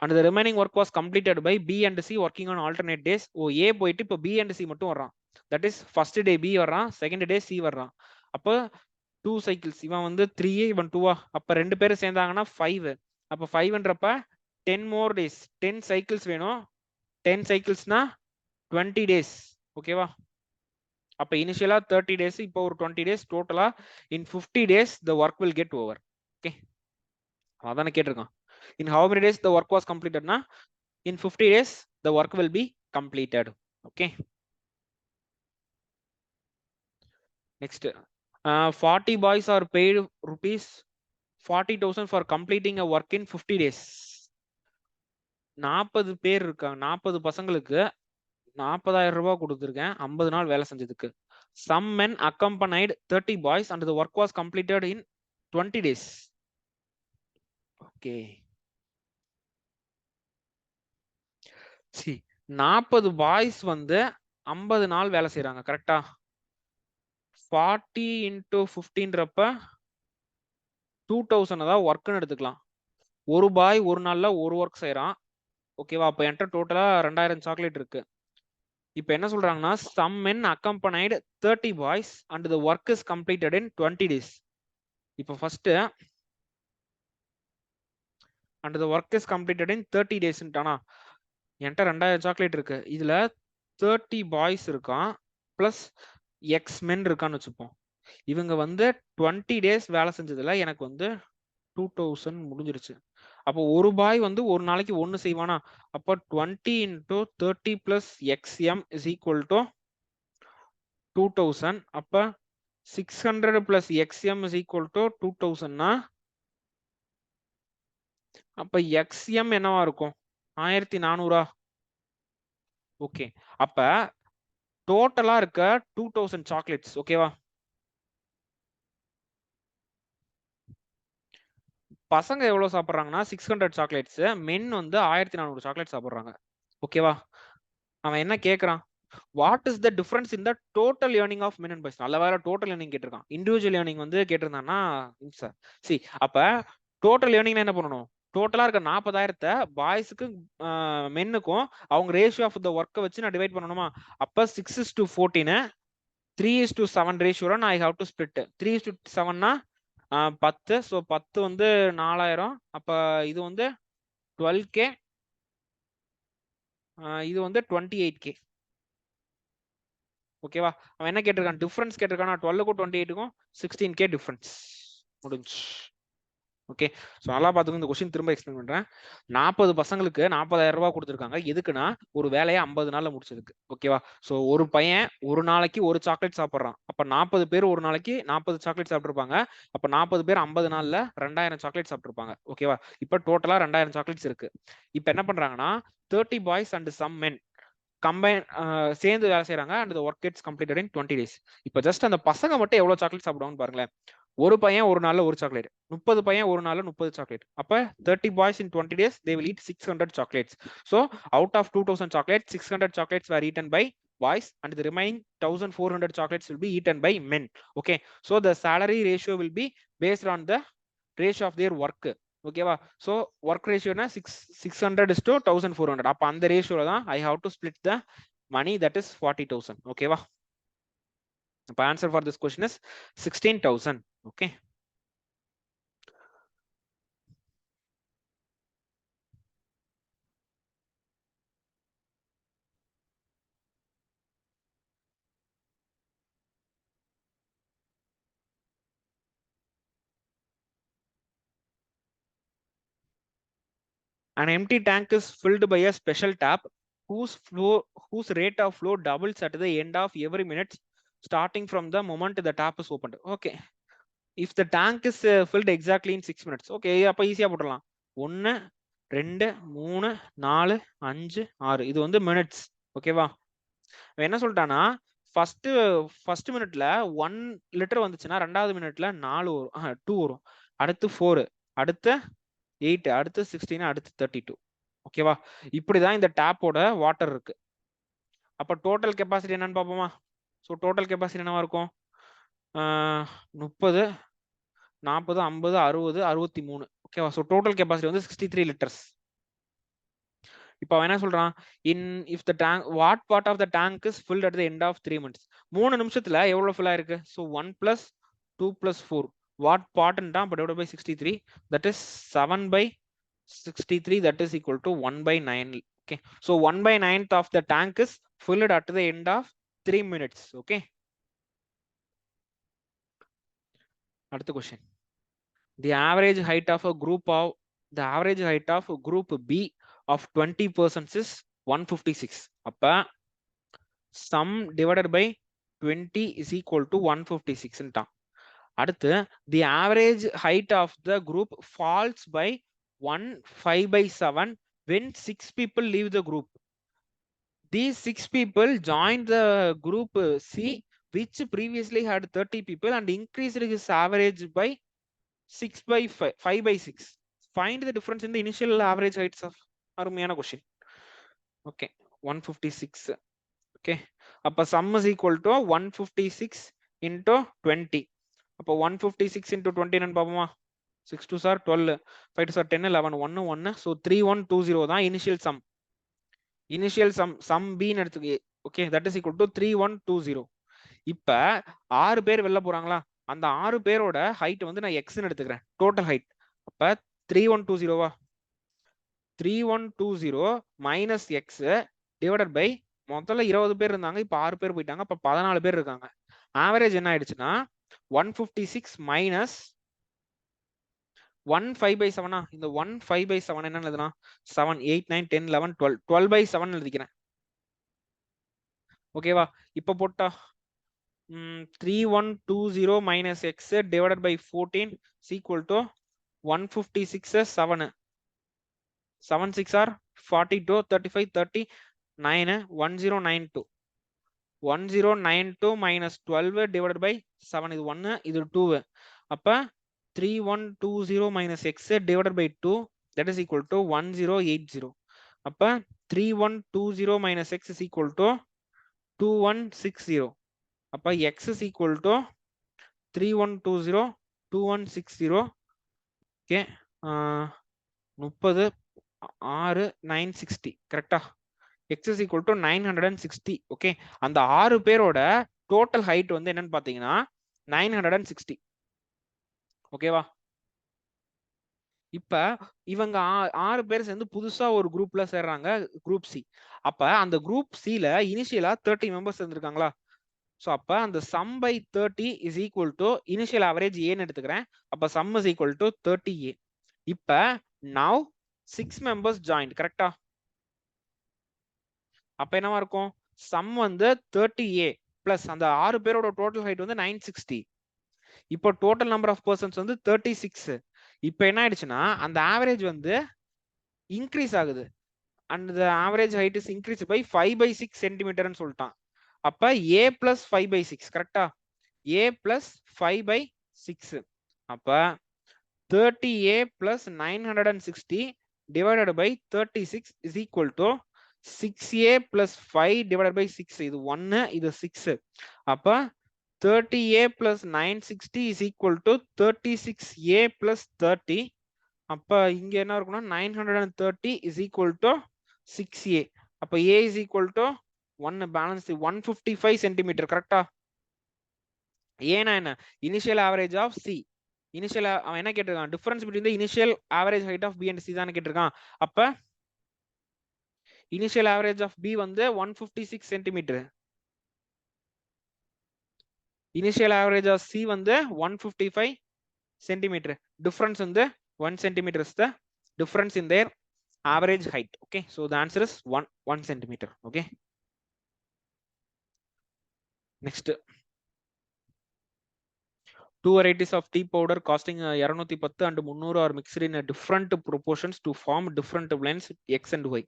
And the remaining work was completed by B and C working on alternate days. O A போயிட்டு இப்போ B and C மட்டும் வர்றான். That is first day B வர்றான், செகண்ட் டே C வர்றான். அப்போ 2 சைக்கிள்ஸ், இவன் வந்து 3, இவன் 2. அப்ப 2 பேரும் சேர்ந்தாங்கன்னா 5. அப்ப 5ன்றப்ப 10 more days, 10 சைக்கிள்ஸ் வேணும். 10 சைக்கிள்ஸ்னா 20 days. ஓகேவா? அப்ப இனிஷியலா 30 days, இப்போ ஒரு 20 days, டோட்டலா in 50 days the work will get over. Okay, அதானே கேட்டிருக்கான். In how many days the work was completed na? In 50 days the work will be completed. Okay, next 40 boys are paid rupees 40,000 for completing a work in 50 days. 40 பேர் இருக்காங்க, 40 பசங்களுக்கு 40,000 ரூபாய் கொடுத்துருக்கேன் 50 நாள் வேலை செஞ்சதுக்கு. Some men accompanied 30 boys and the work was completed in 20 days. Okay, see 40 boys வந்து 50 நாள் வேலை செய்யறாங்க. கரெக்டா? 40 into 15ன்றப்ப 2000 தான் ஒர்க்னு எடுத்துக்கலாம். ஒரு பாய் ஒரு நாள்ல ஒரு ஒர்க் செய்யறான். ஓகேவா? அப்ப என்கிட்ட டோட்டலா 2000 சாக்லேட் இருக்கு. இப்போ என்ன சொல்றாங்கன்னா some men accompanied 30 boys and the work is completed in 20 days. இப்போ first and the work is completed in 30 days ன்ட்டானா, என்கிட்ட 2000 சாக்லேட் இருக்கு. இதுல 30 பாய்ஸ் இருக்கான் பிளஸ் எக்ஸ் மென் இருக்கான்னு வச்சுப்போம். இவங்க வந்து 20 டேஸ் வேலை செஞ்சதுல எனக்கு வந்து 2000 முடிஞ்சிருச்சு. அப்போ ஒரு பாய் வந்து ஒரு நாளைக்கு ஒன்னு செய்வானா? அப்போ 20 into 30 plus xm is equal to 2000. அப்ப 600 plus xm is equal to 2000 னா அப்ப xm என்னவா இருக்கும்? 1400 ஓகே. அப்ப டோட்டலா இருக்க 2000 சாக்லேட்ஸ் ஓகேவா? பசங்க எவ்வளவு சாப்பிடுறாங்கன்னா 600 சாக்லேட்ஸ், மென் வந்து 1400 சாக்லேட் சாப்பிடுறாங்க ஓகேவா? அவன் என்ன கேக்குறான், what is the difference in the total earning of men and boys? நல்ல வேற டோட்டல் ஏர்னிங் கேட்டிருக்கான். இண்டிவிஜுவல் ஏர்னிங் வந்து கேட்டிருந்தான்னா சி அப்ப டோட்டல் ஏர்னிங் என்ன பண்ணணும், டோட்டலா இருக்க 40,000 பாய்ஸுக்கு மென்னுக்கும் அவங்க ரேஷியோ ஆஃப் த ஒர்க்கை வச்சு நான் டிவைட் பண்ணணுமா? அப்ப 6:14 3:7 ரேஷியோட நான் ஐ ஹாவ் டு ஸ்பிளிட். 3:7னா 10, ஸோ 10 வந்து 4000, அப்ப இது வந்து 12K, இது வந்து 28K ஓகேவா? அவன் என்ன கேட்டிருக்கான், டிஃபரன்ஸ் கேட்டிருக்கான். 12க்கும் 28க்கும் 16K டிஃபரன்ஸ் முடிஞ்சு. ஓகே, ஸோ நல்லா பார்த்துக்கோ. இந்த கொஸ்டின் திரும்ப எக்ஸ்பிளைன் பண்றேன். 40 பசங்களுக்கு 40,000 ரூபாய் கொடுத்துருக்காங்க. எதுக்குன்னா ஒரு வேலையை 50 நாள்ல முடிச்சதுக்கு ஓகேவா? ஸோ ஒரு பையன் ஒரு நாளைக்கு ஒரு சாக்லேட் சாப்பிட்றான். அப்ப 40 பேர் ஒரு நாளைக்கு 40 சாக்லேட் சாப்பிட்டுருப்பாங்க. அப்ப 40 பேர் 50 நாள்ல 2000 சாக்லேட் சாப்பிட்டுருப்பாங்க ஓகேவா? இப்ப டோட்டலா 2000 சாக்லேட்ஸ் இருக்கு. இப்ப என்ன பண்றாங்கன்னா 30 boys and some men combine சேர்ந்து வேலை செய்யறாங்க and work gets completed in 20 days. இப்போ ஜஸ்ட் அந்த பசங்க மட்டும் எவ்வளவு சாக்லேட் சாப்பிடுவாங்கன்னு பாருங்களேன். ஒரு பையன் ஒரு நாள்ல ஒரு சாக்லேட், 30 பையன் ஒரு நாள்ல 30 சாக்லேட். அப்ப 30 boys in 20 days they will eat 600 chocolates. So out of 2000 chocolates, 600 chocolates were eaten by boys and the remaining 1400 chocolates will be eaten by men. Okay, so the salary ratio will be based on the ratio of their work ஓகேவா? So work ரேஷியோனா 600:1400. அப்போ அந்த ரேஷியோல தான் I have to split the money, that is 40,000 ஓகேவா? அப்போ answer for this question is 16,000 okay. An empty tank is filled by a special tap whose rate of flow doubles at the end of every minute starting from the moment the tap is opened. Okay, if the tank is filled exactly in 6 minutes. Okay, அப்ப ஈஸியா போட்டுடலாம். 1 2 3 4 5 6 இது வந்து minutes ஓகேவா? என்ன சொல்லிட்டானா first மினிட்ல 1 litre வந்துச்சுன்னா ரெண்டாவது மினிட்ல 4 வரும், 2 வரும், அடுத்து 4, அடுத்து 8, அடுத்து 16, அடுத்து 32 ஓகேவா? இப்படிதான் இந்த டேப்போட வாட்டர் இருக்கு. அப்ப டோட்டல் கெப்பாசிட்டி என்னன்னு பார்ப்போமா? ஸோ டோட்டல் கெப்பாசிட்டி என்னவா இருக்கும்? 30 40 50 60 63 ஓகேவா? ஸோ டோட்டல் கெப்பாசிட்டி வந்து 63 லிட்டர்ஸ். இப்போ அவன் என்ன சொல்றான், if the tank what part of the tank is filled at the end of 3 minutes. 3 நிமிஷத்துல எவ்வளவு ஃபில் ஆயிருக்கு? ஸோ 1 + 2 + 4 வாட் பார்ட்ன்றான், but divided by 63, that is 7/63, that is equal to 1/9. Okay, so 1/9 of the tank is filled at the end of 3 minutes. Okay, அடுத்த question. The average height of a group B of 20 persons is 156. அப்ப sum divided by 20 is equal to 156 ன்ட்டான். அடுத்து the average height of the group falls by 1/5/7 when 6 people leave the group. These 6 people joined the group C, which previously had 30 people and increased his average by 5/6. Find the difference in the initial average heights of அருமையான question. Okay, 156. Okay, அப்ப sum is equal to 156 into 20. அப்ப 156 into 20 என்னன்னு பாப்போமா? 6 2s are 12, 5 2s are 10, 11, 1 1. So 3120 தான் initial sum. Initial sum B ன்னு எடுத்துக்க. Okay, that is equal to 3120. இப்ப 6 பேர் வெளில போறாங்களா, அந்த 6 பேரோட ஹைட் வந்து நான் x ன்னு எடுத்துக்கிறேன், டோட்டல் ஹைட். அப்ப 3120வா? 3120 minus x divided by முதல்ல 20 பேர் இருந்தாங்க, இப்ப 6 பேர் போயிட்டாங்க, அப்ப 14 பேர் இருக்காங்க. ஆவரேஜ் என்ன ஆயிடுச்சுன்னா 156 minus 1/5/7. இந்த 1/5/7 என்ன எழுதுனா 7 8 9 10 11 12 12/7 எழுதிக்கிறேன் ஓகேவா? இப்ப போட்டா 3120 minus x divided by 14 is equal to 156 7 7 6 are 42, 35, 39, 1092. 1092 minus 12 divided by 7. இது 1, இது 2. அப்ப 3120 minus x divided by 2, that is equal to 1080. அப்ப 3120 minus x is equal to 2160. அப்ப x is equal to 3120 2160. Okay 30 6 960 கரெக்டா? x is equal to 960. Okay, அந்த 6 பேரோட total height வந்து என்னன்னு பாத்தீங்கன்னா 960. ஓகேவா? இப்ப இவங்க 6 பேர் சேர்ந்து புதுசா ஒரு குரூப்ல சேர்றாங்க, குரூப் சி. அப்ப அந்த குரூப் சில இனிஷியலா 30 மெம்பர்ஸ் இருந்திருக்காங்களா? சோ அப்ப அந்த sum by 30 is equal to initial average ஏன்னு எடுத்துக்கிறேன். அப்ப some is equal to 30a. இப்ப now 6 மெம்பர்ஸ் ஜாயின்ட், கரெக்டா? அப்ப என்னவா இருக்கும்? சம் வந்து 30a பிளஸ் அந்த 6 பேரோட டோட்டல் ஹைட் வந்து 960. இப்போ டோட்டல் நம்பர் ஆஃப் பர்சன்ஸ் வந்து 36. இப்போ என்ன ஆயிடுச்சுன்னா அந்த ஆவரேஜ் வந்து இன்க்ரீஸ் ஆகுது. And the average height is increase by 5/6 சென்டிமீட்டர்னு சொல்லிட்டான். அப்ப a plus 5/6, கரெக்டா? a plus 5/6. அப்ப 30a plus 960 divided by 36 is equal to 6a plus 5 divided by 6. இது 1, இது 6. அப்ப 30a plus 960 is equal to 36a plus 30. அப்ப இங்க என்ன இருக்கும்னா 930 is equal to 6a. அப்ப a is equal to 1 balance 155 சென்டிமீட்டர், கரெக்டா? ஏனா என்ன? Initial average of C. Initial அவன் என்ன கேட்டிருக்கான்? Difference between the initial average height of B and C தான் கேட்டிருக்கான். அப்ப இனிஷியல் ஆவரேஜ் ஆஃப் பி வந்து 156 centimetre. Initial average of C வந்து 155 சென்டிமீட்டர். டிஃபரன்ஸ் வந்து 1 centimeter is the difference in their average height. Okay, so the answer is 1 centimeter. Okay, next, two varieties of tea powder costing 210 and 300 are mixed in different proportions to form different blends x and y.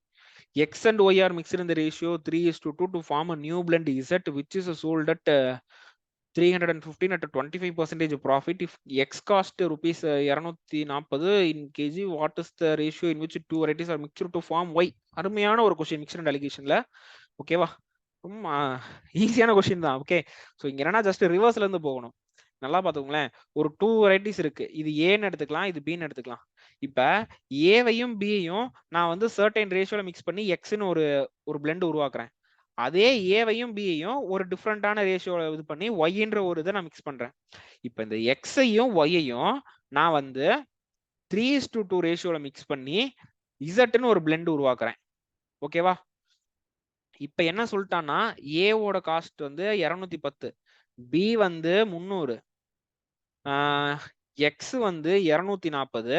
X and y are mixed in the ratio 3:2 to form a new blend Z, which is sold at 315 at 25% profit. If x cost rupees 240 in kg, what is the ratio in which two varieties are mixed to form y? அருமையான ஒரு question mixed and அலிகேஷன்ல. ஓகேவா? ரொம்ப ஈஸியான question தான். Okay, so இங்க என்னன்னா just ரிவர்ஸ்ல இருந்து போகணும். நல்லா பாத்துக்கோங்களேன். ஒரு டூ வெரைட்டிஸ் இருக்கு. இது ஏன்னு எடுத்துக்கலாம், இது பின்னு எடுத்துக்கலாம். இப்ப ஏவையும் பியையும் நான் வந்து சர்டைன் ரேஷியோல மிக்ஸ் பண்ணி எக்ஸ்னு ஒரு பிளெண்ட் உருவாக்குறேன். அதே ஏவையும் பியையும் ஒரு டிஃப்ரெண்டான ரேஷியோல இது பண்ணி ஒய்ன்ற ஒரு இதை நான் மிக்ஸ் பண்றேன். இப்ப இந்த எக்ஸையும் ஒய்யையும் நான் வந்து 3:2 ரேஷியோல மிக்ஸ் பண்ணி இசட்னு ஒரு பிளெண்ட் உருவாக்குறேன். ஓகேவா? இப்ப என்ன சொல்லிட்டான்னா ஏவோட காஸ்ட் வந்து 210, பி வந்து 300, எக்ஸ் வந்து 240,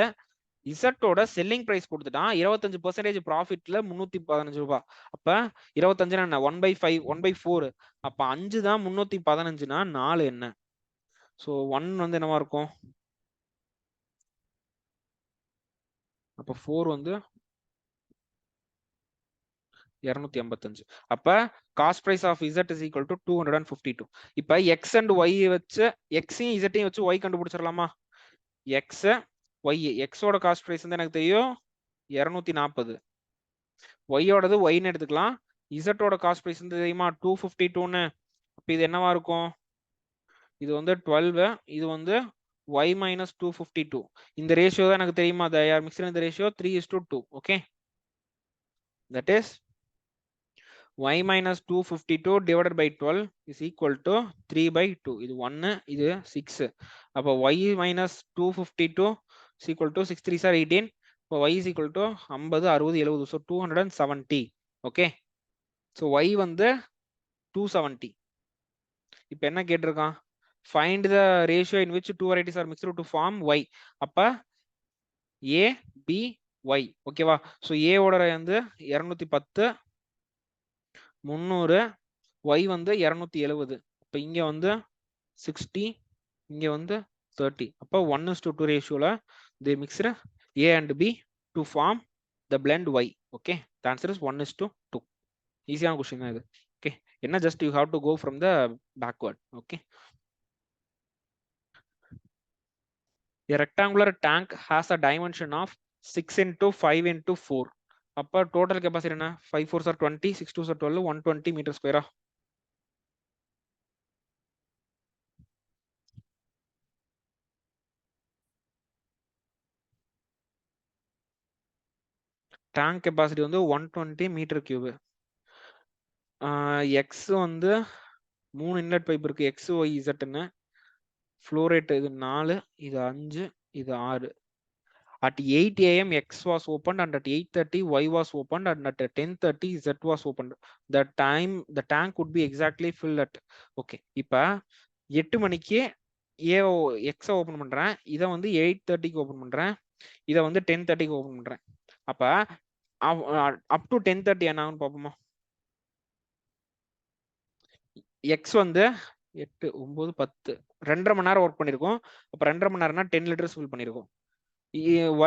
இசட்டோட செல்லிங் பிரைஸ் கொடுத்துட்டான் 25% ப்ராஃபிட்ல 315 ரூபாய். அப்ப 25 என்ன? 1/5 1/4. அப்ப 5 தான் 315னா 4 என்ன? சோ 1 வந்து என்னவா இருக்கும்? அப்ப 4 வந்து 285. அப்ப cost price of Z is equal to 252. இப்ப x and y வச்சு x-ஐயும் z-ஐயும் வச்சு y கண்டுபிடிச்சிடலாமா? x y, x ஓட காஸ்ட் பிரைஸ் வந்து எனக்கு தெரியும் 240, y ஓடது y-ன்னு எடுத்துக்கலாம். z ஓட காஸ்ட் பிரைஸ் வந்து தெரியுமா 252ன்னு. அப்ப இது என்னவா இருக்கும்? இது வந்து 12, இது வந்து y minus 252. இந்த ரேஷியோ தான் எனக்கு தெரியுமா? they are mixed in the ratio 3:2. okay, that is y minus 252 divided by 12 is equal to 3/2. இது 1, இது 6. அப்ப y minus 252 is equal to 6 3s are 18. அப்ப y is equal to 50 60 70. so 270. okay, so y வந்து 270. இப்ப என்ன கேட்டிருக்கான்? find the ratio in which two varieties are mixed to form y. அப்ப a b y. ஓகேவா? so a ஓட வந்து 210, 300, y வந்து 270. அப்ப இங்க வந்து 60, இங்க வந்து 30. அப்ப 1:2 ரேஷியோல they mixed a and b to form the blend y. Okay, the answer is 1:2. ஈஸியான கொஸ்டின் தான் இது. ஓகே, என்ன just you have to go from the backward. Okay, a rectangular tank has a dimension of 6 into 5 into 4. அப்ப total capacity என்ன? 5 4s are 20, 6 2s are 12, 120 metre ஸ்கொயரா? Tank capacity வந்து 120 metre cube. X வந்து 3 inlet pipe இருக்கு, X Y இசட்னு. Flow rate இது 4, இது 5, இது 6. At 8 a.m. X was opened and at 8:30 Y was opened and at 10:30 Z was opened. The tank would be exactly filled at. Okay, இப்ப 8 மணிக்கு X open பண்றேன், இத வந்து 8:30க்கு ஓபன் பண்றேன், இத வந்து 10:30க்கு ஓபன் பண்றேன். அப்ப அப் டு 10:30 என்ன ஆகும்னு பாப்போமா? X வந்து 8 9 10 2.5 மணி நேரம் ஒர்க் பண்ணிருக்கோம். அப்ப 2.5 மணி நேரம்னா 10 லிட்டர்ஸ் ஃபில் பண்ணிருக்கோம்.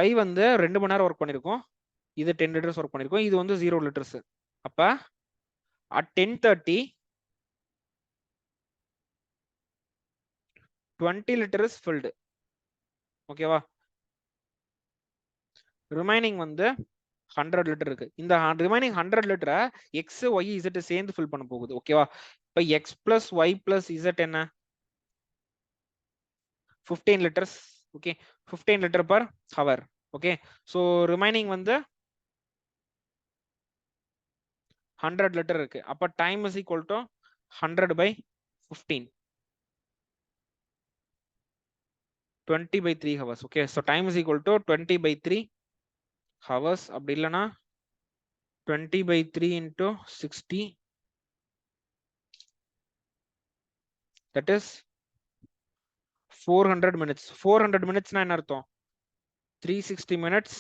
Y வந்து 2 மணி நேரம் ஒர்க் பண்ணிருக்கோம், இது 10 லிட்டர்ஸ் ஒர்க் பண்ணிருக்கோம், இது வந்து 0 லிட்டர்ஸ். அப்ப at 10:30 20 லிட்டர்ஸ் ஃபில்ட். ஓகேவா? ரிமைனிங் வந்து 100 லிட்டர் இருக்கு. இந்த ரிமைனிங் 100 லிட்டரை எக்ஸ் ஒய் இசட் சேர்ந்து ஃபில் பண்ண போகுது. ஓகேவா? இப்ப x plus y plus z என்ன? 15 litres. Okay, 15 litre per hour. Okay, so remaining வந்து 100 லிட்டர் இருக்கு. அப்ப time is equal to 100/15, 20/3 hours. Okay, so time is equal to 20/3 hours. அப்படி இல்லைன்னா 20/3 into 60, that is 400 minutes. 400 minutes என்ன அர்த்தம்? 360 minutes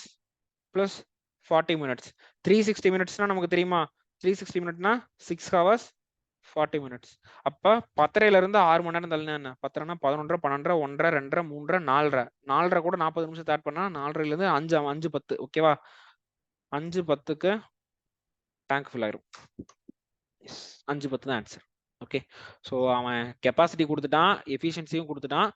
plus 40 minutes. 360 minutes நமக்கு தெரியுமா? 360 minutes 6 hours 40 minutes. அப்ப 10:30 இருந்து 6 மணி நேரம் தள்ளினா என்ன? 10:30 11 12 1 2 3 4 4 கூட 40 நிமிஷம் ஆட் பண்ணா 4 இருந்து 5 5 10. ஓகேவா? 5 10க்கு டேங்க் ஃபில் ஆயிரும். 5 10 தான் ஆன்சர். ஓகே, ஸோ அவன் கெப்பாசிட்டி கொடுத்துட்டான், எஃபிஷியன்சியும் கொடுத்துட்டான்.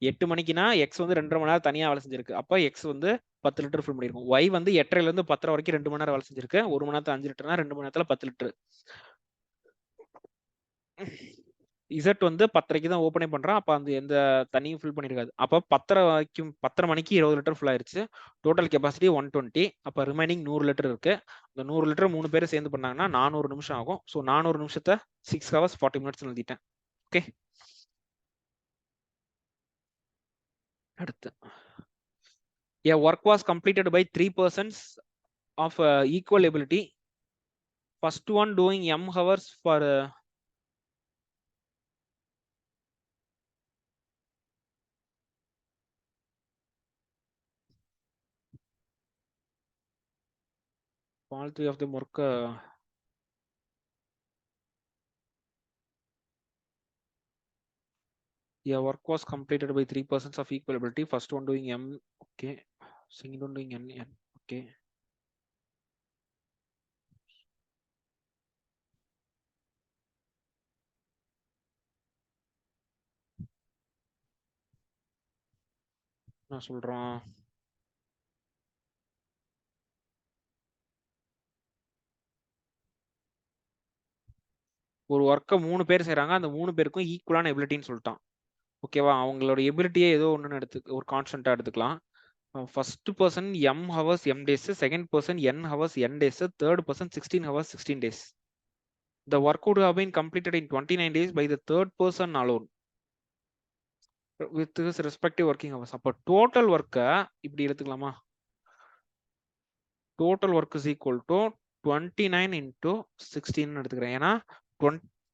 8 மணிக்குனா எக்ஸ் வந்து 2.5 மணி நேரம் தனியாக வேலை செஞ்சிருக்கு. அப்போ எக்ஸ் வந்து 10 லிட்டர் ஃபில் பண்ணிருக்கும். ஒய் வந்து 8:30 இருந்து 10:30 வரைக்கும் 2 மணி நேரம் வேலை செஞ்சிருக்கு. 1 மணி நேரத்துல 5 லிட்டர்னா 2 மணி நேரத்துல 10 லிட்டர். இசட் வந்து 10:30க்கு தான் ஓப்பனே பண்றான். அப்ப அந்த எந்த தண்ணியும் ஃபில் பண்ணிருக்காது. அப்ப 10:30 மணிக்கு 20 லிட்டர் ஃபுல் ஆயிருச்சு. Total capacity 120. அப்ப ரிமைனிங் 100 லிட்டர் இருக்கு. அந்த 100 லிட்டர் 3 பேரும் சேர்ந்து பண்ணாங்கன்னா 400 நிமிஷம் ஆகும். ஸோ 400 நிமிஷத்தை 6 hours 40 minutes எழுதிட்டேன். ஓகே, அடுத்து a work was completed by 3 persons of equal ability. First one doing m hours for all 3 of them work. A work was completed by 3 persons of equal ability. First one doing m. Okay, second one doing n. Okay, நான் சொல்றேன். ஒரு ஒர்க்கை 3 பேர் செய்றாங்க, அந்த 3 பேருக்கும் ஈக்குவலான எபிலிட்டின்னு சொல்லிட்டான். ஓகேவா? அவங்களோட எபிலிட்டியே ஏதோ ஒன்று ஒரு கான்ஸ்டன்டா எடுத்துக்கலாம். First person m hours m days, second person n hours n days, third person 16 hours 16 days. The work would have been completed in 29 days by the third person alone with his respective working hours. அப்போ total ஒர்க்கை இப்படி எடுத்துக்கலாமா? Total work is equal to 29 into 16 எடுத்துக்கிறேன். ஏன்னா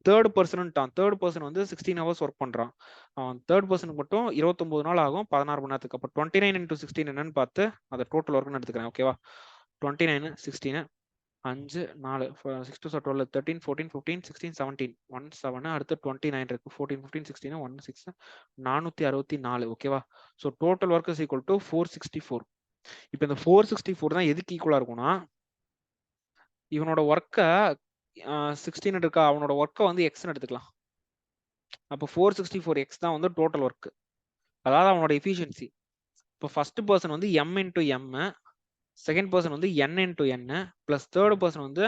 third person வந்து 16 hours work பண்றான். Third பர்சனுக்கு மட்டும் 29 நாள் ஆகும், 16 மணி நேரத்துக்கு. அப்போ 29 into 16 என்னன்னு பார்த்து அதை டோட்டல் ஒர்க்னு எடுத்துக்கிறேன். ஓகேவா? 29 16 5 4 6 2 12 13 14 15 16 17 1 7 அடுத்து 29 இருக்கு. 14 15 16 1 6 464. ஓகேவா? So total work is equal to 464. இப்போ இந்த 464 தான் எதுக்கு ஈக்குவலா இருக்கும்னா இவனோட ஒர்க்கை 16 இருக்கா, அவனோட ஒர்க்கை வந்து எக்ஸ்ன்னு எடுத்துக்கலாம். அப்போ 464x தான் வந்து டோட்டல் ஒர்க், அதாவது அவனோட எஃபிஷியன்சி. இப்போ ஃபர்ஸ்ட் பர்சன் வந்து m into m, second person வந்து n into n, plus third person வந்து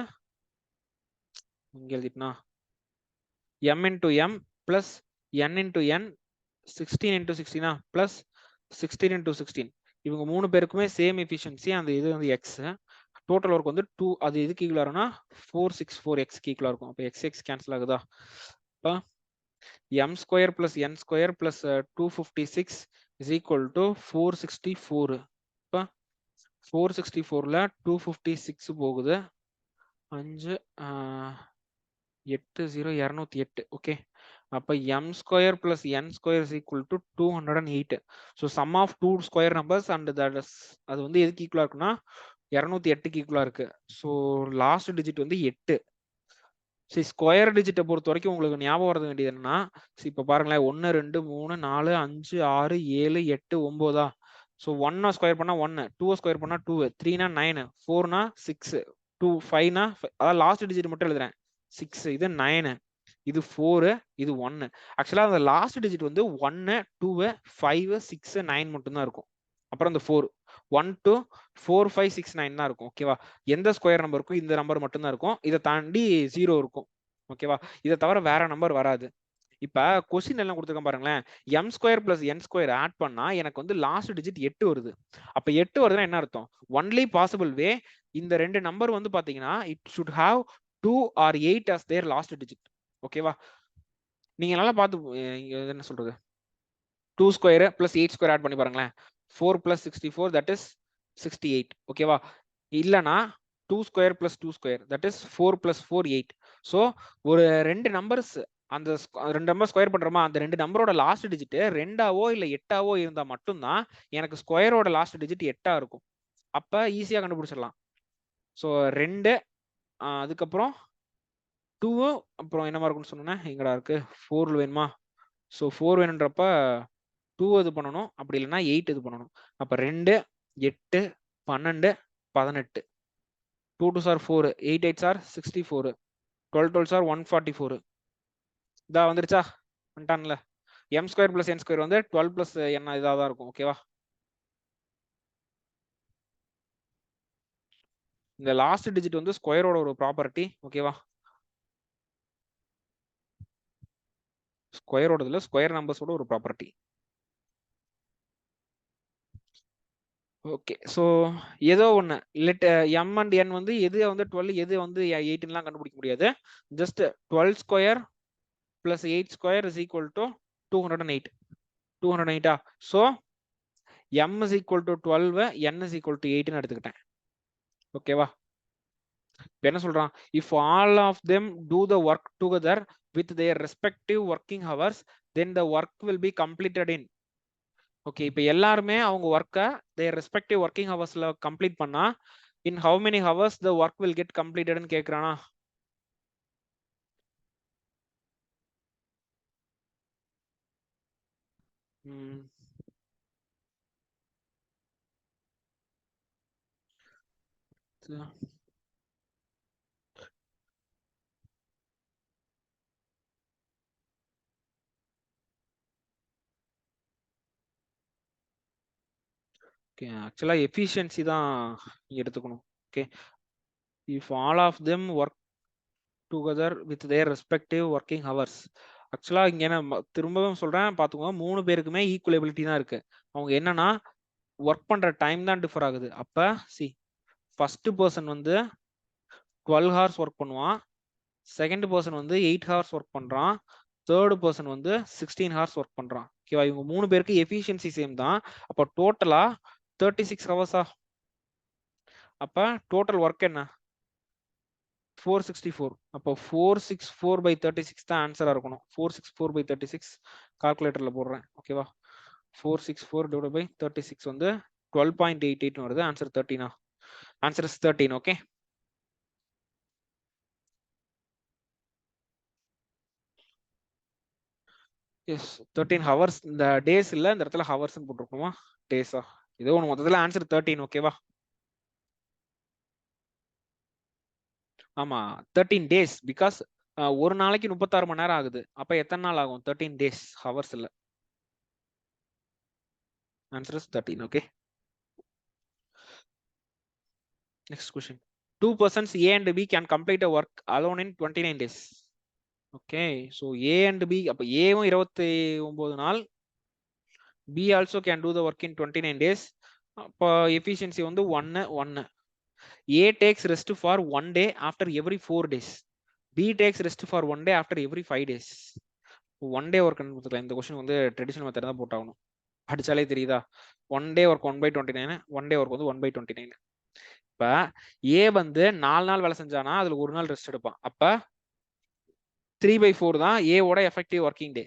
இங்க எழுதிட்டுனா m into m plus n into n 16 into 16 plus 16 into 16. இவங்க மூணு பேருக்குமே சேம் எஃபிஷியன்சி, அந்த இது வந்து எக்ஸ். டோட்டல் ஒர்க் வந்து 2, அது எதுக்கு ஈக்குவலா இருக்கும்னா 464x ஈக்குவலா இருக்கும். அப்போ x கேன்சல் ஆகுதா? இப்போ m square plus n square plus 256 is equal to 464. இப்போ 464ல 256 போகுது, 5 8 0 208. ஓகே, அப்போ m square plus n square is equal to 208. So sum of two square numbers and that is, அது வந்து எதுக்கு ஈக்குவலா இருக்குன்னா 208க்கு ஈக்குவலா இருக்கு. ஸோ லாஸ்ட் டிஜிட் வந்து 8. சரி, ஸ்கொயர் டிஜிட்டை பொறுத்த வரைக்கும் உங்களுக்கு ஞாபகம் வரது வேண்டியது என்னன்னா, இப்போ பாருங்களேன், 1 2 3 4 5 6 7 8 9. ஸோ 1 ஸ்கொயர் பண்ணா 1, 2 ஸ்கொயர் பண்ணா 2, 3னா 9, 4னா 6, 2 5னா, அதாவது லாஸ்ட் டிஜிட் மட்டும் எழுதுறேன், 6, இது 9, இது 4, இது 1. ஆக்சுவலா அந்த லாஸ்ட் டிஜிட் வந்து 1 2 5 6 9 மட்டும் தான் இருக்கும். அப்புறம் இந்த 4 1 2 4 5 6 9 தான் இருக்கும். ஓகேவா? எந்த ஸ்கொயர் நம்பருக்கும் இந்த நம்பர் மட்டும் தான் இருக்கும், இதை தாண்டி 0 இருக்கும். ஓகேவா? இதை தவிர வேற நம்பர் வராது. இப்ப கொஸ்டின் எல்லாம் கொடுத்துருக்கேன் பாருங்களேன், m square plus n square add பண்ணா எனக்கு வந்து லாஸ்ட் டிஜிட் 8 வருது. அப்ப 8 வருதுன்னா என்ன அர்த்தம்? ஒன்லி பாசிபிள் வே, இந்த ரெண்டு நம்பர் வந்து பாத்தீங்கன்னா it should have 2 or 8 as their last digit. ஓகேவா? நீங்க நல்லா பார்த்து என்ன சொல்றது, 2 ஸ்கொயர் பிளஸ் 8 ஸ்கொயர் ஆட் பண்ணி பாருங்களேன், 4 பிளஸ் 64 தட் இஸ் 68. ஓகேவா? இல்லனா 2 square plus 2 square that is 4 plus 4 8. So ஒரு ரெண்டு நம்பர்ஸ், அந்த ரெண்டு நம்பர் ஸ்கொயர் பண்றோமா, அந்த ரெண்டு நம்பரோட லாஸ்ட் டிஜிட் 2ஆவோ இல்ல 8ஆவோ இருந்தா மட்டும்தான் எனக்கு ஸ்கொயரோட லாஸ்ட் டிஜிட் 8ஆ இருக்கும். அப்ப ஈஸியா கண்டுபிடிச்சிடலாம். ஸோ 2, அதுக்கப்புறம் 2, அப்புறம் என்னமா இருக்கும்னு சொன்னேன், எங்கடா இருக்கு, 4 வேணுமா? ஸோ 4 வேணுன்றப்ப 2 இது பண்ணணும், அப்படி இல்லைன்னா 8 இது பண்ணணும். அப்ப 2 8 12 18, 2 2s are 4, 8 8s are 64, 12 12s are 144. இதா வந்துருச்சா? வந்துட்டான்ல. m square plus n square வந்து 12 பிளஸ் n இதாக தான் இருக்கும். ஓகேவா? இந்த லாஸ்ட் டிஜிட் வந்து ஸ்கொயரோட ஒரு ப்ராப்பர்ட்டி. ஓகேவா? ஸ்கொயரோட ஸ்கொயர் நம்பர்ஸோட ஒரு ப்ராப்பர்ட்டி. ஓகே, ஸோ ஏதோ ஒன்று லெட் m அண்ட் n வந்து எது வந்து 12 எது வந்து 8லாம் கண்டுபிடிக்க முடியாது. Just 12 square plus 8 square is equal to 208. 208. So m is equal to 12, n is equal to 8ன்னு எடுத்துக்கிட்டேன். ஓகேவா? இப்போ என்ன சொல்றான், if all of them do the work together with their respective working hours, then the work will be completed in. Okay, இப்போ எல்லாருமே அவங்க ஒர்க்கை their respective working hoursல கம்ப்ளீட் பண்ணா in how many hours the work will get completedன்னு கேட்குறானா? Okay, ஆக்சுவலா efficiency தான் எடுத்துக்கணும். Okay, if all of them work together with their respective working hours. ஆக்சுவலா இங்க என்ன திரும்பவும் சொல்றேன் பாத்துக்கோங்க, 3 பேருக்குமே ஈக்குவலபிலிட்டி தான் இருக்கு. அவங்க என்னன்னா ஒர்க் பண்ற டைம் தான் டிஃபர் ஆகுது. அப்ப சி, ஃபர்ஸ்ட் பர்சன் வந்து 12 ஹவர்ஸ் ஒர்க் பண்ணுவான், செகண்ட் பர்சன் வந்து 8 ஹவர்ஸ் ஒர்க் பண்றான், தேர்ட் பர்சன் வந்து 16 ஹவர்ஸ் ஒர்க் பண்றான். ஓகேவா? இவங்க 3 பேருக்கு எஃபிஷியன்சி சேம் தான். அப்போ டோட்டலா 36 ஹவர்ஸா? அப்ப டோட்டல் ஒர்க் என்ன? 464. அப்போ 464/36 தான் ஆன்சரா இருக்கணும். 464/36 கால்குலேட்டர்ல போடுறேன். ஓகேவா? 464/36 வந்து 12.88 வருது. Answer 13. Answer is 13. Okay, yes 13 hours. இந்த டேஸ் இல்ல, இந்த இடத்துல ஹவர்ஸ் போட்டுருக்கோமா, டேஸா? ஏதோ ஒன்று மொத்தத்தில் ஆன்சர் 13. ஓகேவா? ஆமா 13 days பிகாஸ் ஒரு நாளைக்கு 36 மணி நேரம் ஆகுது. அப்ப எத்தனை நாள் ஆகும்? 13 days, ஹவர்ஸ் இல்ல. Answer is 13. Okay, next question. Two persons A and B can complete a work alone in 29 days. Okay, so A and B, அப்போ ஏவும் 29 நாள், B also can do the work in 29 days. அப்போ efficiency வந்து 1. A takes rest for 1 day after every 4 days. B takes rest for 1 day after every 5 days. 1 day work கொடுத்துக்கலாம். இந்த question வந்து traditional method தான் போட்டாகணும். படிச்சாலே தெரியுதா? 1 day ஒர்க் 1/29, 1 day ஒர்க் வந்து 1/29. இப்ப ஏ வந்து 4 நாள் வேலை செஞ்சானா அதுல ஒரு நாள் ரெஸ்ட் எடுப்பான். அப்ப 3/4 தான் ஏவோட எஃபெக்டிவ் ஒர்க்கிங் டே.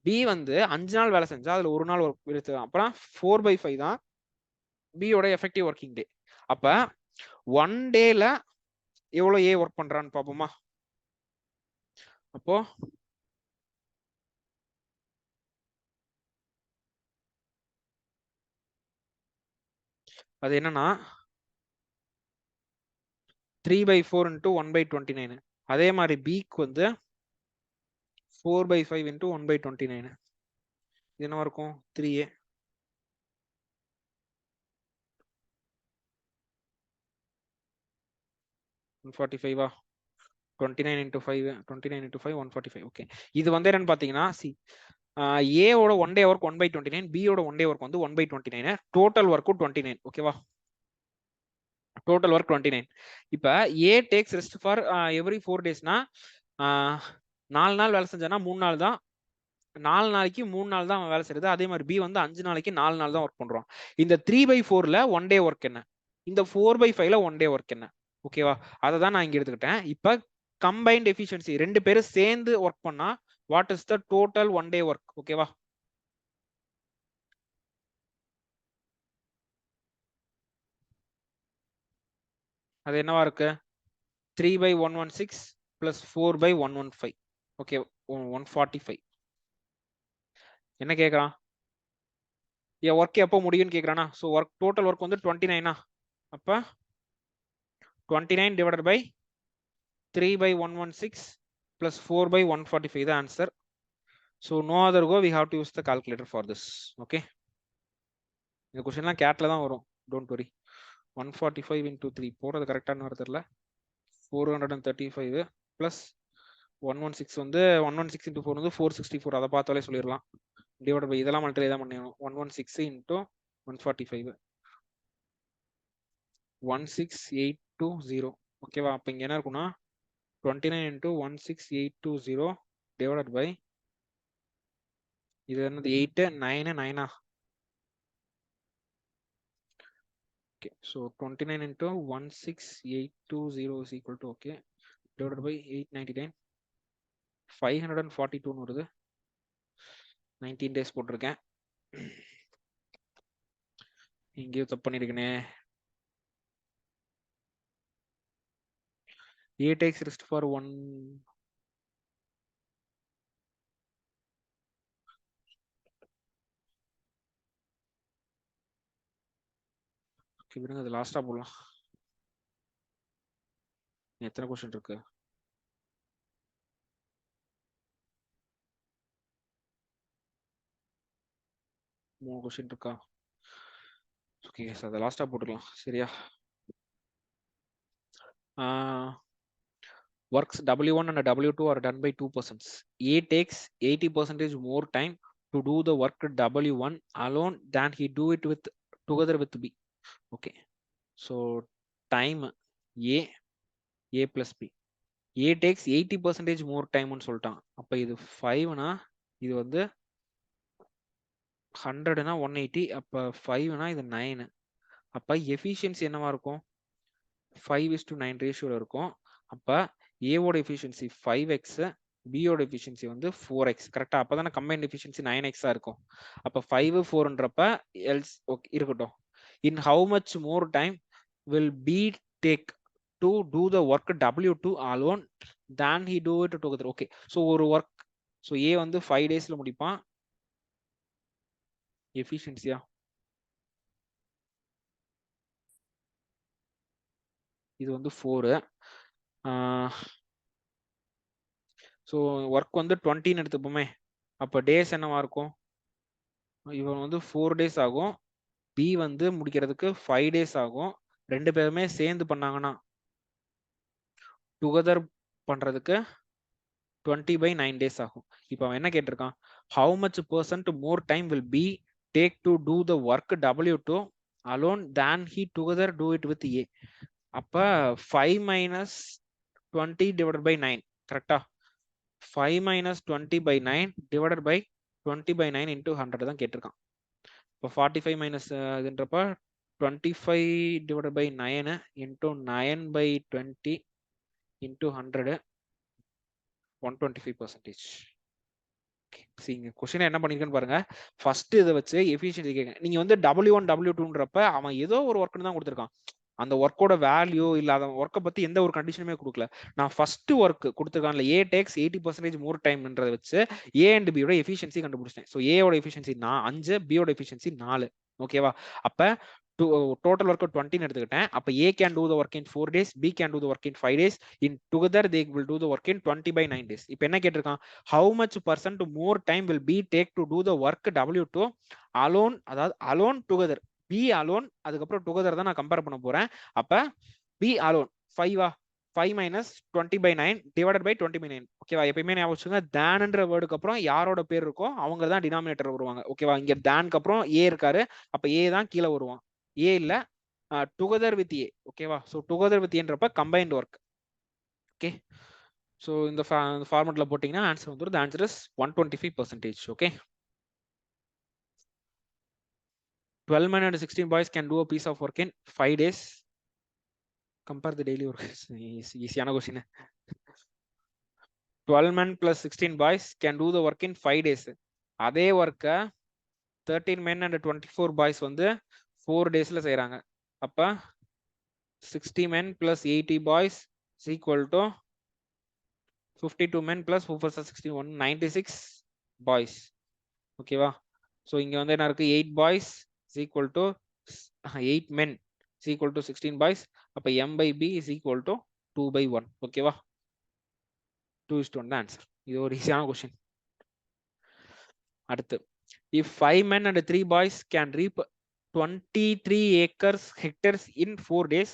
பி வந்து 5 நாள் வேலை செஞ்சா அதுல ஒரு நாள் ஒர்க் எடுத்துக்கலாம். அப்புறம் 4/5 தான் பியோட எஃபெக்டிவ் ஒர்க்கிங் டே. அப்ப 1 டேல எவ்வளவு ஏ ஒர்க் பண்றான்னு பாப்போமா? அப்போ அது என்னன்னா 3/4 into 1/29. அதே மாதிரி பிக்கு வந்து 4/5 into 1/29. இது என்ன இருக்கும்? 3A. 145. 29 into 5, 29 into 5, 145. ஓகே, இது வந்து என்னன்னு பாத்தீங்கன்னா, ஏவோட 1 day ஒர்க் 1/29, பியோட 1 day ஒர்க் வந்து 1/29, டோட்டல் ஒர்க்கும் 29. ஓகேவா? Total work 29. இப்ப ஏ டேக்ஸ் ரெஸ்ட் ஃபார் எவ்ரி 4 டேஸ்னா 4 நாள் வேலை செஞ்சானா 3 நாள் தான், 4 நாளைக்கு 3 நாள் தான் அவன் வேலை செய்யறது. அதே மாதிரி பி வந்து 5 நாளைக்கு 4 நாள் தான் ஒர்க் பண்றான். இந்த 3/4ல 1 day ஒர்க் என்ன? இந்த 4/5ல 1 day ஒர்க் என்ன? ஓகேவா? அதை தான் நான் இங்க எடுத்துக்கிட்டேன். இப்ப கம்பைன்ட் எஃபிஷியன்சி, ரெண்டு பேரும் சேர்ந்து ஒர்க் பண்ணா what is the total 1 day work? ஓகேவா? அது என்னவா இருக்கு? 3/116 பிளஸ் 4/115. ஓகே, 145. என்ன கேக்குறான்? என் ஒர்க் எப்போ முடியும்னு கேக்குறானா? ஸோ ஒர்க் டோட்டல் ஒர்க் வந்து 29. அப்ப 29 divided by 3/116 plus 4/145 the answer. So no other go, we have to use the calculator for this. Okay, இந்த கொஸ்டின்லாம் கேட்ல தான் வரும், டோன்ட் வரி. 145 into 3 போறது கரெக்டான வரதுல 435 plus 116 வந்து 116 into 4 வந்து 464. அதை பார்த்தாலே சொல்லிடலாம். டிவைட் பை இதெல்லாம் மல்டிப்ளை தான் பண்ணிடணும். 116 into 145 16820. ஓகேவா? அப்ப இங்க என்ன இருக்கும்னா 29 into 16820 divided by இது என்னது 8 9 9. Okay, so 29 into 16820 is equal to, okay, divided by 899, 542 வருது. 19 days போட்டிருக்கேன். இங்கேயும் தப்பு பண்ணிருக்கனே. A takes rest for 1. விடுங்க, அது லாஸ்டா போடலாம். எத்தனை கொஸ்டின் இருக்கு? மூணு கொஸ்டின் இருக்கா? ஓகே, அதை லாஸ்டா போட்டுக்கலாம். சரியா? Works W1 and W2 are done by 2 persons. A takes 80% more time to do the work W1 alone than he do it with together with B. Okay, so time A plus B. A takes 80% more time னு சொல்லிட்டான். அப்ப இது 5னா இது வந்து 100னா 180. அப்ப 5னா இது 9. அப்ப efficiency என்னவா இருக்கும்? 5:9 ரேஷியோல இருக்கும். அப்ப ஏவோட எஃபிஷியன்சி 5x, பியோட எஃபிஷியன்சி வந்து 4x. கரெக்டா? அப்பதானே கம்பைன்ட் எஃபிஷியன்சி 9x இருக்கும். அப்ப 5 4ன்றப்ப எல்ஸ் ஓகே இருக்கட்டும். In how much more time will B take to do the work W2 alone than he do it together? Okay, so ஒரு ஒர்க், so A வந்து 5 daysல முடிப்பான். எஃபிஷியன்சியா இது வந்து 4. ஸோ ஒர்க் வந்து 20ன்னு எடுத்துப்போமே. அப்போ days என்னவா இருக்கும்? இவன் வந்து 4 days ஆகும். பி வந்து முடிக்கிறதுக்கு 5 days ஆகும். 2 பேருமே சேர்ந்து பண்ணாங்கன்னா டுகெதர் பண்றதுக்கு 20/9 days ஆகும். இப்போ அவன் என்ன கேட்டிருக்கான்? How much % more time will be take to do the work W2 alone than he together do it with A. அப்ப 5 minus 20 divided by 9 கரெக்டா? 5 minus 20/9 divided by 20/9 into 100 தான் கேட்டிருக்கான். இப்போ 45 minus இதுன்றப்ப 25 divided by 9 into 9/20 into 100 125%. Question என்ன பண்ணிருக்கேன்னு பாருங்க. First இதை வச்சு efficiency கேட்க, நீங்க வந்து W1 W2ன்றப்ப அவன் ஏதோ ஒரு ஒர்க் தான் கொடுத்துருக்கான். அந்த ஒர்க்கோட வேல்யூ இல்ல அந்த ஒர்க்கை பத்தி எந்த ஒரு கண்டிஷனுமே கொடுக்கல. நான் ஃபர்ஸ்ட் ஒர்க் கொடுத்துருக்கான்ல A takes 80% மோர் டைம்ன்றதை வச்சு A அண்ட் பியோட எஃபிஷியன்சி கண்டுபிடிச்சேன். ஸோ ஏயோட எஃபிஷியன்சி 5, பியோட எஃபிஷியன்சி 4. ஓகேவா? அப்ப total work 20 எடுத்துக்கிட்டேன். அப்ப A can do the work in 4 days, B can do the work in 5 days. In together they will do the work in 20/9 days. இப்போ என்ன கேட்டிருக்கான்? How much % more time will B take to do the work W2 alone, அதாவது alone together. B alone அதுக்கப்புறம் together தான் நான் compare பண்ண போறேன். அப்ப B alone 5 5 minus 20/9 divided by 20/9. ஓகேவா? எப்பயுமே ஞாபகம் வச்சுங்க, தேன்ன்ற வேர்டுக்கு அப்புறம் யாரோட பேர் இருக்கோ அவங்க தான் டினாமினேட்டர் வருவாங்க. ஓகேவா? இங்க தேனுக்கு அப்புறம் A இருக்காரு. அப்ப A தான் கீழே வருவான். A இல்ல டுகெதர் வித் A. ஓகேவா? ஸோ டுகெதர் வித் ஏன்றப்ப கம்பைன்ட் ஒர்க். ஓகே, ஸோ இந்த ஃபார்மெட்ல போட்டீங்கன்னா ஆன்சர் வந்துடும். The answer is 125%. Okay, 12 men and 16 boys can do a piece of work in 5 days. Compare the daily work. ஈஸியான question. 12 men plus 16 boys can do the work in 5 days. அதே ஒர்க்கை 13 men and 24 boys வந்து 4 daysல செய்யறாங்க. அப்ப 60 men plus 80 boys is equal to 52 men plus 4 plus 61 96 boys. ஓகேவா? So இங்க வந்து என்ன இருக்கு? 8 boys is equal to 8 men is equal to 16 boys. அப்ப M/B is equal to 2/1. ஓகேவா? 2:1 தான் ஆன்சர். இது ஒரு ஈஸியான கொஸ்டின். அடுத்து, if 5 men and 3 boys can reap 23 hectares in 4 days,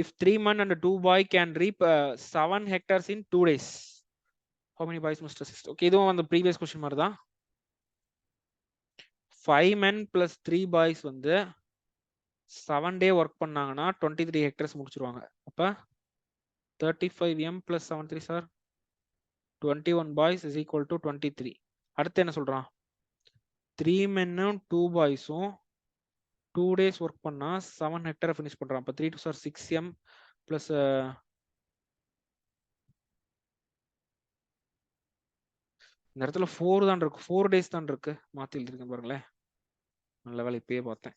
if 3 men and 2 boys can reap 7 hectares in 2 days, how many boys must assist? Okay, இதுவும் அந்த previous question மாதிரி தான். 5 men plus 3 boys வந்து 7 day work பண்ணாங்கன்னா 23 hectares முடிச்சிருவாங்க. அப்ப 35 m plus 73 sir 21 boys is equal to 23. அடுத்து என்ன சொல்றான்? 3 men-ம் 2 boys-ம் 2 days ஒர்க் பண்ணா 7 hectare finish பண்றான். அப்ப 3 to சார் 6m plus இந்த இடத்துல 4 தான் இருக்கு. 4 days தான் இருக்கு. மாத்தி எழுதிருக்கேன் பாருங்களேன். நல்ல வேலை இப்பயே பார்த்தேன்.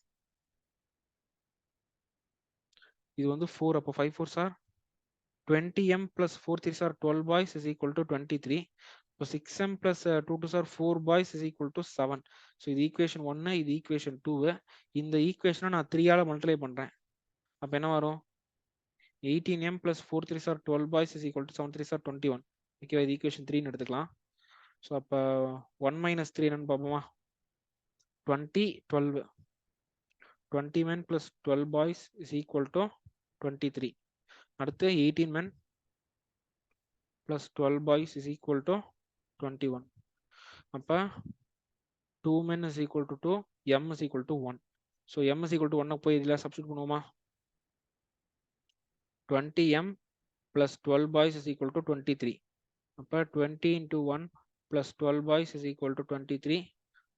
இது வந்து 4. அப்போ 5 4 sir 20m plus 4 3 sir 12 boys is equal to 23. இப்போ 6m plus 2 2 sir 4 boys is equal to 7. So இது ஈக்குவேஷன் 1, இது ஈக்குவேஷன் 2. இந்த ஈக்குவேஷனை நான் 3ஆல மல்டிப்ளை பண்றேன். அப்ப என்ன வரும்? 18m plus 4 3 sir 12 boys is equal to 7 3 sir 21. Okay, இது ஈக்குவேஷன் 3ன்னு எடுத்துக்கலாம். ஸோ அப்போ 1 minus 3 என்னன்னு பார்ப்போமா? 20 12. 20 men plus 12 boys is equal to 23. அடுத்து 18 men plus 12 boys is equal to 21. அப்ப 2 men is equal to 2, m is equal to 1. So m is equal to 1 போய் இதில் substitute பண்ணுவோமா? 20m plus 12 boys is equal to 23. அப்ப 20 into 1 plus 12 boys is equal to 23.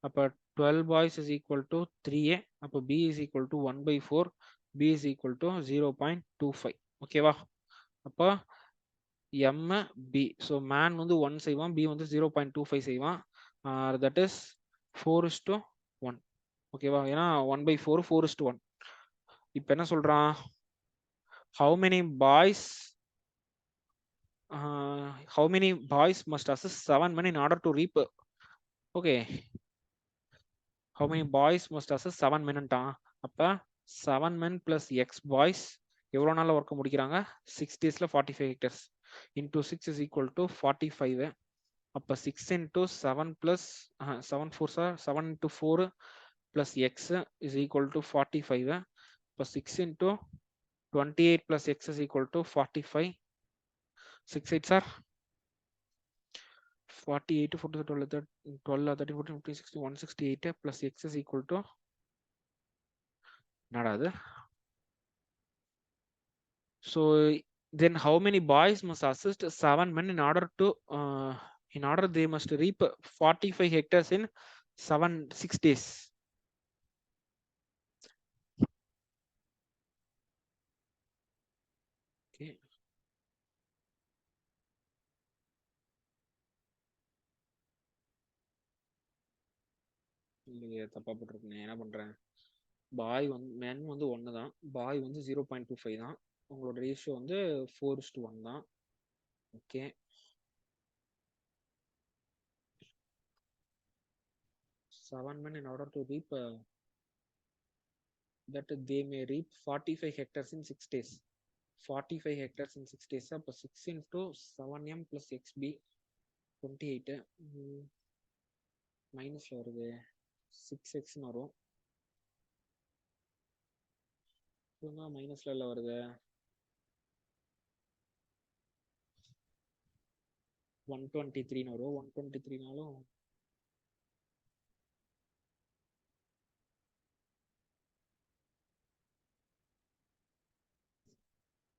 அப்ப 12 boys is equal to 3a. அப்ப b is equal to 1/4. b is equal to 0.25. ஓகேவா? அப்ப m b. So man வந்து 1 செய்வான், b வந்து 0.25 செய்வான். That is 4:1. ஓகேவா? ஏன்னா 1/4 4:1. இப்ப என்ன சொல்றான்? How many boys must assist 7 men in order to reap? Okay, how many boys must assist 7 men? அப்ப 7 men plus x boys எவ்வளோ நாளில் ஒர்க்கை முடிக்கிறாங்க? 6 daysல 45 hectares into 6 is equal to 45. அப்போ 6 into 7 plus 7 4 7 into 4 plus x is equal to 45. இப்போ 6 into 28 plus x is equal to 45. 6 8 sir 48 40 12 12 13 14 15 16 168 plus x is equal to என்னடா அது? So then how many boys must assist 7 men in order they must reap 45 hectares in 6 days? Okay. இல்லையே, தப்பா போட்டிருக்கேன். என்ன பண்றேன்? பாய் வந்து மென் வந்து 1 தான், பாய் வந்து 0.25 தான், உங்களோட ரேஷியோ வந்து 4:1 தான். Okay, seven men in order to reap that they may reap 45 hectares in 6 days. 45 hectares in 6 days. அப்போ 6 into 7m plus xb 28 மைனஸ்ல வருது, 6x வரும். மைனஸ்ல வருது 123 வரும். 123நாலும்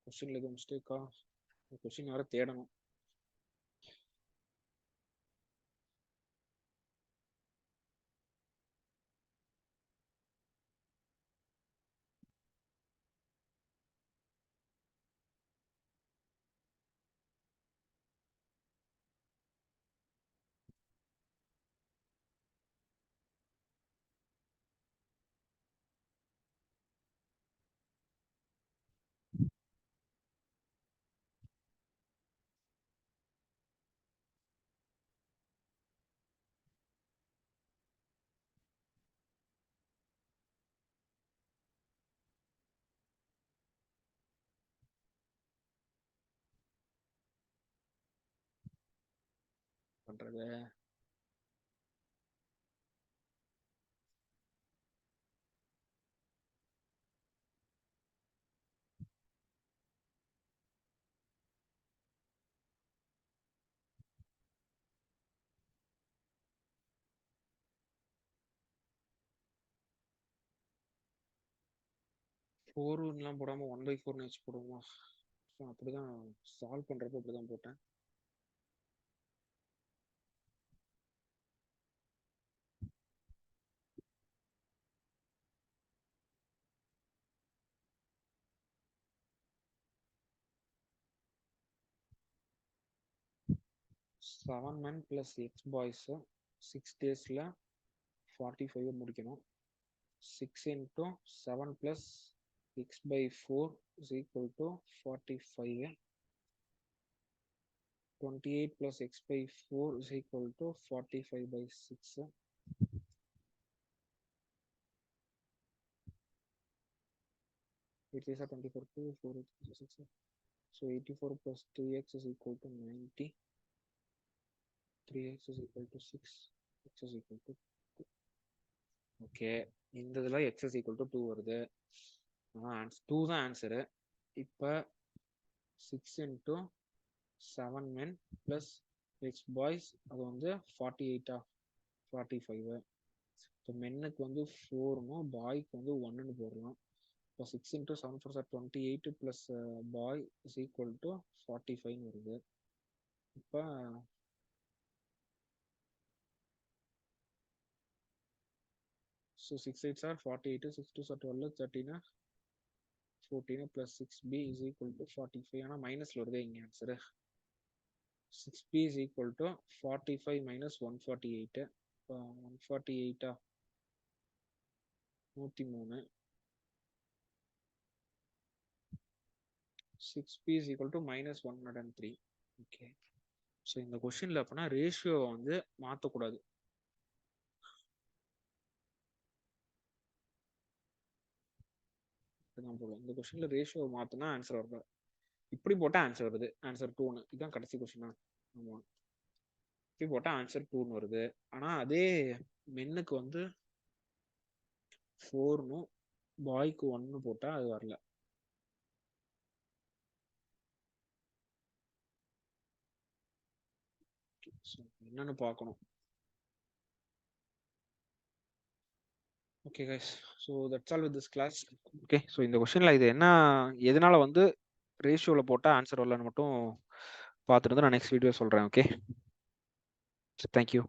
கொஸ்டின்ல எதுவும் மிஸ்டேக்கா? கொஸ்டின் வேற தேடணும். பண்றது ஃபோர்லாம் போடாம 1/4 வச்சு போடுவோமா? அப்படிதான் சால்வ் பண்றப்ப அப்படிதான் போட்டேன். Seven men plus X boys 6 daysல 45 முடிக்கணும். 6 into 7 plus x by 4 is equal to 45. 28 plus x by 4 is equal to 45 by 6. It is a 24 to 4 6. So 84 plus 3x is equal to 90. 3x is equal to 6. X is equal to 2. Okay, இந்த இதில் x is equal to 2 வருது. 2 தான் answer. இப்போ 6 into 7 men plus x boys அது வந்து 48 45. இப்போ மென்னுக்கு வந்து 4னும் பாய்க்கு வந்து 1ன்னு போடலாம். இப்போ 6 into 7 4 28 plus boy is equal to 45 வருது. இப்போ so 6 8 sir 48, 6 2 sir 12, 13 14 plus 6b is equal to 45. ஆனால் மைனஸில் வருது இங்கே answer. 6b is equal to 45 minus 148. 148 103. 6p is equal to minus 103. Okay, so இந்த கொஸ்டின்ல அப்படின்னா ரேஷியோவை வந்து மாற்றக்கூடாது. தான் போடுவேன். இந்த கொஸ்டின்ல ரேஷியோ மாத்தினா ஆன்சர் வருது. இப்படி போட்டா ஆன்சர் வருது. ஆன்சர் 2ன்னு. இதுதான் கடைசி கொஸ்டினா? ஆமா. இப்படி போட்டா ஆன்சர் 2ன்னு வருது. ஆனா அதே மென்னுக்கு வந்து 4னும் பாய்க்கு 1 போட்டா அது வரல. என்னன்னு பார்க்கணும். Okay guys, so that's all with this class. Okay, so இந்த கொஸ்டின்ல இது என்ன, எதனால வந்து ரேஷியோல போட்டா ஆன்சர் வரலன்னு மட்டும் பார்த்துட்டு நான் நெக்ஸ்ட் வீடியோ சொல்றேன். Okay, thank you.